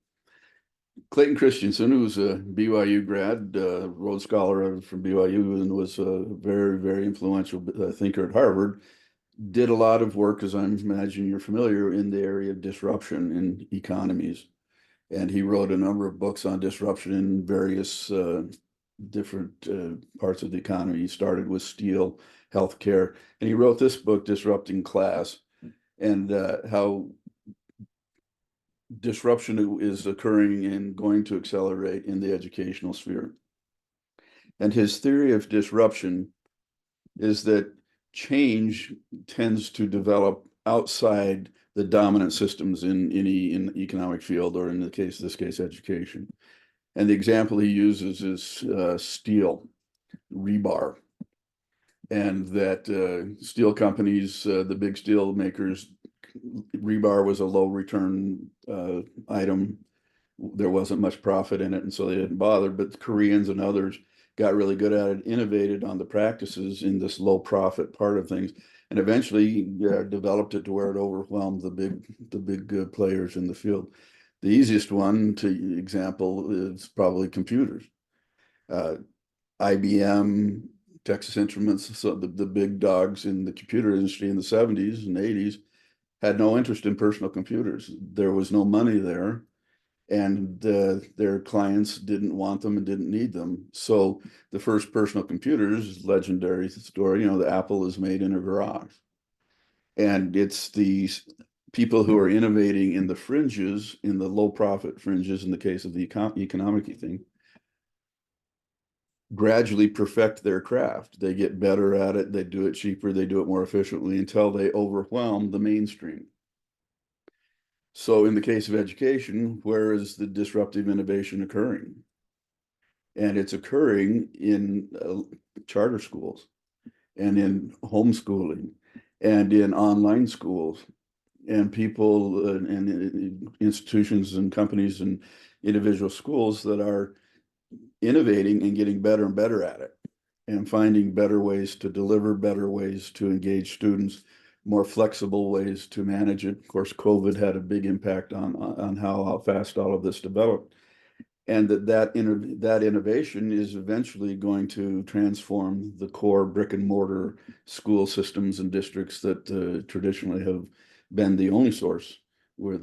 Clayton Christensen, who's a BYU grad, Rhodes Scholar from BYU, and was a very, very influential thinker at Harvard, did a lot of work, as I imagine you're familiar, in the area of disruption in economies. And he wrote a number of books on disruption in various different parts of the economy. He started with steel, healthcare, and he wrote this book, Disrupting Class, and how disruption is occurring and going to accelerate in the educational sphere. And his theory of disruption is that change tends to develop outside the dominant systems in any economic field, or in this case, education. And the example he uses is steel, rebar, and that steel companies, the big steel makers, rebar was a low return item. There wasn't much profit in it, and so they didn't bother. But the Koreans and others got really good at it, innovated on the practices in this low profit part of things, and eventually developed it to where it overwhelmed the big players in the field. The easiest one to example is probably computers. IBM, Texas Instruments, so the big dogs in the computer industry in the 70s and 80s had no interest in personal computers. There was no money there, and their clients didn't want them and didn't need them. So the first personal computers, legendary story, the Apple is made in a garage. And it's these people who are innovating in the fringes, in the low profit fringes, in the case of the economic thing, gradually perfect their craft. They get better at it, they do it cheaper, they do it more efficiently until they overwhelm the mainstream. So in the case of education, where is the disruptive innovation occurring? And it's occurring in charter schools and in homeschooling and in online schools, and people and institutions and companies and individual schools that are innovating and getting better and better at it, and finding better ways to deliver, better ways to engage students, more flexible ways to manage it. Of course, COVID had a big impact on how fast all of this developed. And that innovation is eventually going to transform the core brick and mortar school systems and districts that traditionally have been the only source where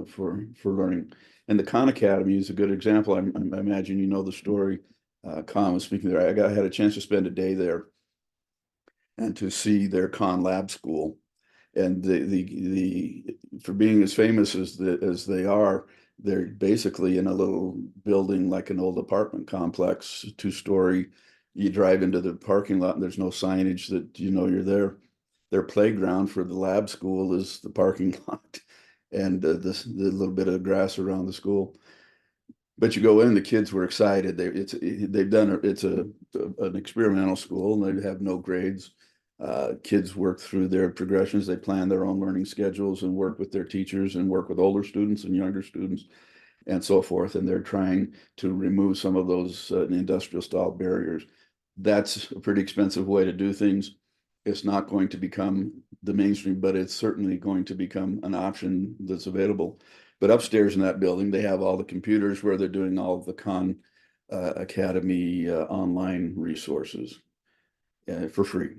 for learning. And the Khan Academy is a good example. I imagine you know the story. Khan was speaking there. I had a chance to spend a day there and to see their Khan Lab School. And for being as famous as they are, they're basically in a little building like an old apartment complex, 2-story. You drive into the parking lot and there's no signage that you're there. Their playground for the lab school is the parking lot and the little bit of grass around the school. But you go in, the kids were excited. It's an experimental school, and they have no grades. Kids work through their progressions. They plan their own learning schedules and work with their teachers and work with older students and younger students and so forth. And they're trying to remove some of those industrial style barriers. That's a pretty expensive way to do things. It's not going to become the mainstream, but it's certainly going to become an option that's available. But upstairs in that building, they have all the computers where they're doing all of the Khan Academy online resources for free,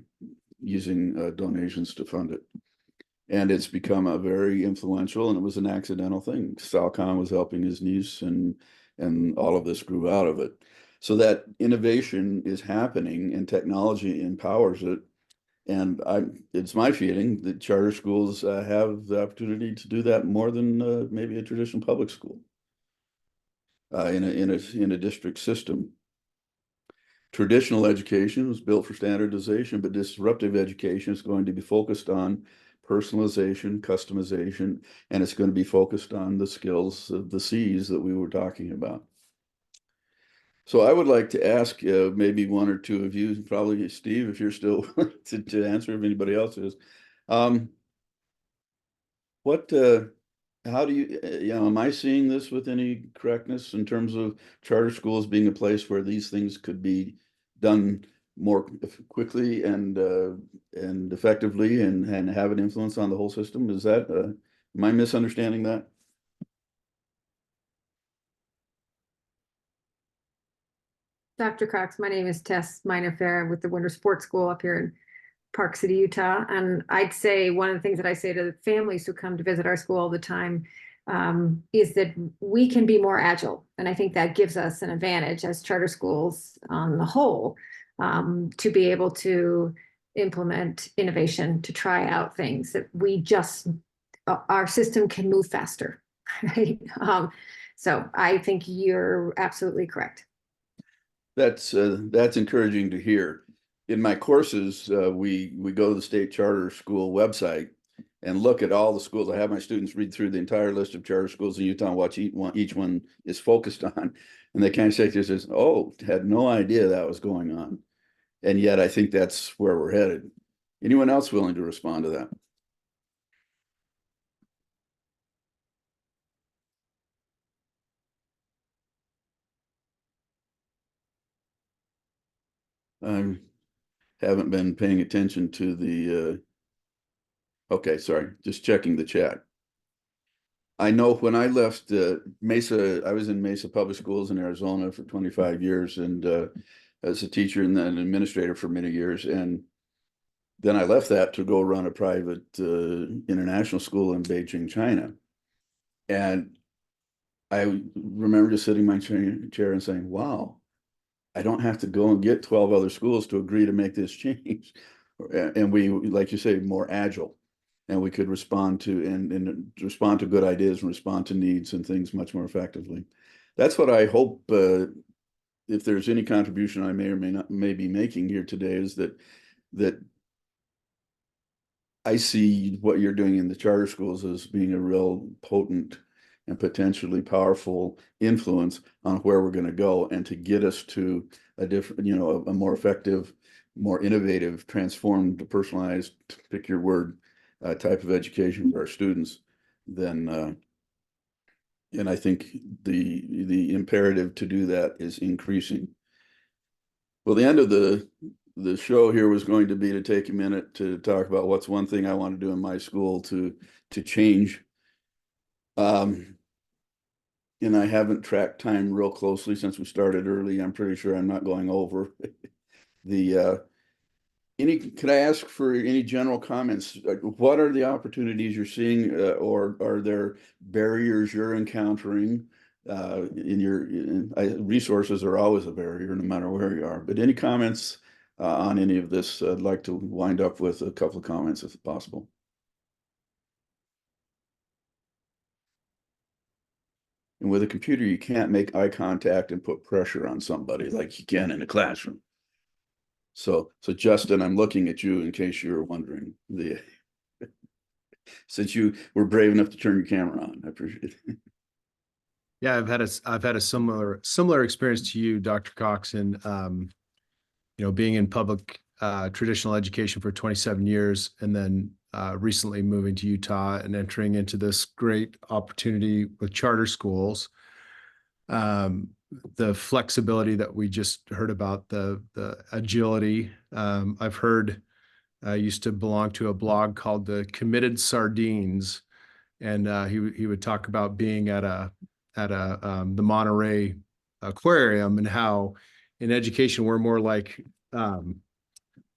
using donations to fund it. And it's become a very influential, and it was an accidental thing. Sal Khan was helping his niece, and all of this grew out of it. So that innovation is happening and technology empowers it. And it's my feeling that charter schools have the opportunity to do that more than maybe a traditional public school in a district system. Traditional education was built for standardization, but disruptive education is going to be focused on personalization, customization, and it's going to be focused on the skills of the C's that we were talking about. So I would like to ask maybe one or two of you, probably Steve, if you're still to answer, if anybody else is. How do you, am I seeing this with any correctness in terms of charter schools being a place where these things could be done more quickly and effectively and have an influence on the whole system? Is that, am I misunderstanding that? Dr. Cox, my name is Tess Minefair with the Winter Sports School up here in Park City, Utah. And I'd say one of the things that I say to the families who come to visit our school all the time is that we can be more agile. And I think that gives us an advantage as charter schools on the whole to be able to implement innovation, to try out things that we just, our system can move faster, right? So I think you're absolutely correct. That's encouraging to hear. In my courses, we go to the state charter school website and look at all the schools. I have my students read through the entire list of charter schools in Utah and watch each one is focused on. And they kind of say to us, oh, had no idea that was going on. And yet I think that's where we're headed. Anyone else willing to respond to that? I haven't been paying attention to the, okay, sorry, just checking the chat. I know when I left Mesa, I was in Mesa Public Schools in Arizona for 25 years and as a teacher and then an administrator for many years. And then I left that to go run a private international school in Beijing, China. And I remember just sitting in my chair and saying, wow, I don't have to go and get 12 other schools to agree to make this change. And we, like you say, more agile. And we could respond to and respond to good ideas and respond to needs and things much more effectively. That's what I hope. If there's any contribution I may or may be making here today, is that I see what you're doing in the charter schools as being a real potent and potentially powerful influence on where we're going to go, and to get us to a different, a more effective, more innovative, transformed, personalized, pick your word, type of education for our students. Then, and I think the imperative to do that is increasing. Well, the end of the show here was going to be to take a minute to talk about what's one thing I want to do in my school to change. And I haven't tracked time real closely since we started early. I'm pretty sure I'm not going over the could I ask for any general comments? What are the opportunities you're seeing, or are there barriers you're encountering in your resources are always a barrier no matter where you are, but any comments on any of this? I'd like to wind up with a couple of comments if possible. And with a computer, you can't make eye contact and put pressure on somebody like you can in a classroom. So Justin, I'm looking at you in case you were wondering. Since you were brave enough to turn your camera on, I appreciate it. Yeah, I've had a similar experience to you, Dr. Cox, in being in public traditional education for 27 years, and then recently moving to Utah and entering into this great opportunity with charter schools. The flexibility that we just heard about, the agility. I've heard, I used to belong to a blog called the Committed Sardines, and he would talk about being at the Monterey Aquarium, and how in education we're more like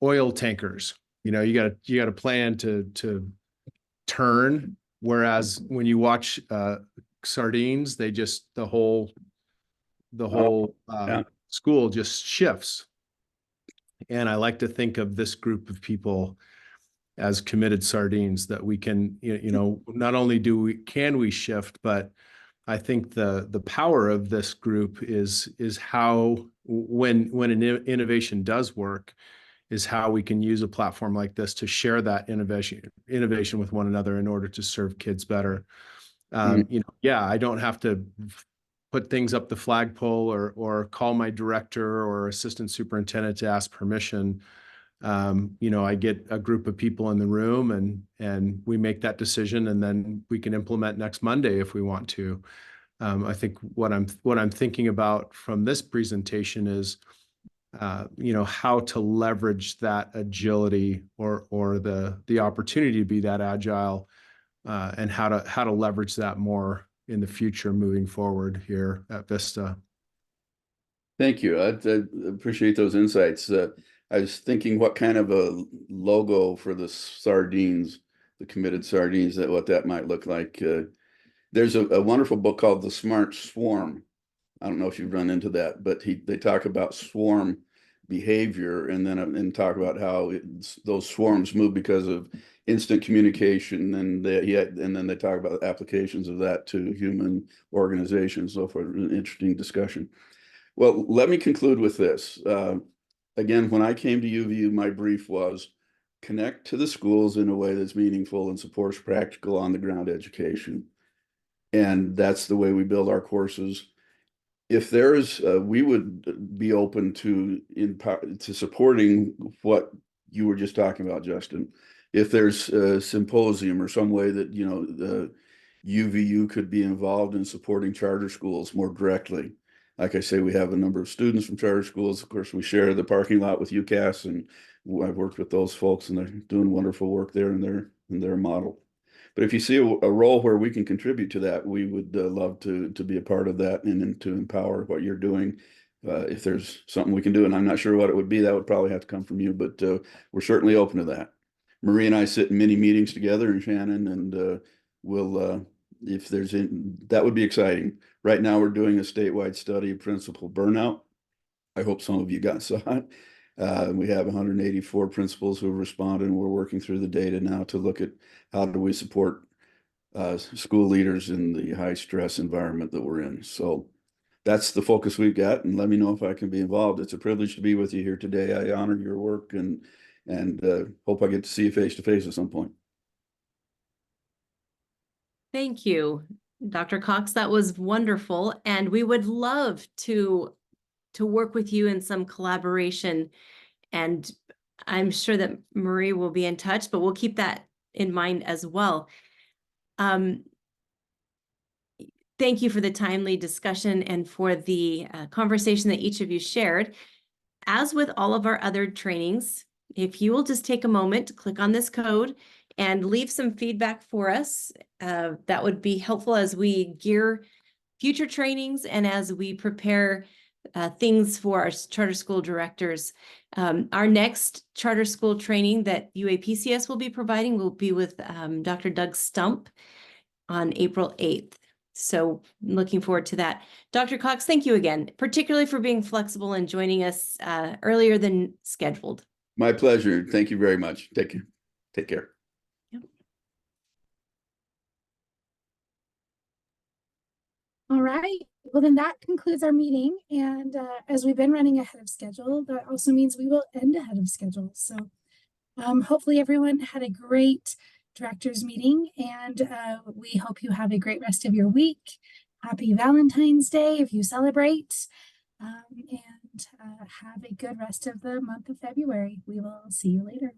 oil tankers. You got to plan to turn, whereas when you watch sardines, they just the whole yeah. school just shifts. And I like to think of this group of people as committed sardines, that we can, you know, not only can we shift, but I think the power of this group is how when an innovation does work, is how we can use a platform like this to share that innovation with one another in order to serve kids better. You know, yeah, I don't have to put things up the flagpole or call my director or assistant superintendent to ask permission. You know, I get a group of people in the room and we make that decision, and then we can implement next Monday if we want to. I think what I'm thinking about from this presentation is, you know, how to leverage that agility or the opportunity to be that agile, and how to leverage that more in the future moving forward here at Vista. Thank you. I appreciate those insights. I was thinking what kind of a logo for the sardines, the committed sardines, what that might look like. There's a wonderful book called The Smart Swarm. I don't know if you've run into that, but they talk about swarm behavior, and then talk about how those swarms move because of instant communication, and then they talk about applications of that to human organizations. So for an interesting discussion. Well, let me conclude with this. Again, when I came to UVU, my brief was connect to the schools in a way that's meaningful and supports practical on-the-ground education. And that's the way we build our courses. If there's, we would be open to supporting what you were just talking about, Justin. If there's a symposium or some way that, you know, the UVU could be involved in supporting charter schools more directly. Like I say, we have a number of students from charter schools. Of course, we share the parking lot with UCAS, and I've worked with those folks, and they're doing wonderful work there in their model. But if you see a role where we can contribute to that, we would love to be a part of that and to empower what you're doing. If there's something we can do, and I'm not sure what it would be, that would probably have to come from you, but we're certainly open to that. Marie and I sit in many meetings together, and Shannon, and we'll, if there's that would be exciting. Right now, we're doing a statewide study of principal burnout. I hope some of you saw it. We have 184 principals who have responded, and we're working through the data now to look at how do we support school leaders in the high stress environment that we're in. So that's the focus we've got, and let me know if I can be involved. It's a privilege to be with you here today. I honor your work and hope I get to see you face to face at some point. Thank you, Dr. Cox. That was wonderful. And we would love to work with you in some collaboration. And I'm sure that Marie will be in touch, but we'll keep that in mind as well. Thank you for the timely discussion and for the conversation that each of you shared. As with all of our other trainings, if you will just take a moment to click on this code and leave some feedback for us, that would be helpful as we gear future trainings and as we prepare things for our charter school directors. Our next charter school training that UAPCS will be providing will be with Dr. Doug Stump on April 8th. So looking forward to that. Dr. Cox, thank you again, particularly for being flexible and joining us earlier than scheduled. My pleasure. Thank you very much. Take care. All right. Well, then that concludes our meeting. And as we've been running ahead of schedule, that also means we will end ahead of schedule. So hopefully everyone had a great directors meeting, and we hope you have a great rest of your week. Happy Valentine's Day if you celebrate, and have a good rest of the month of February. We will see you later.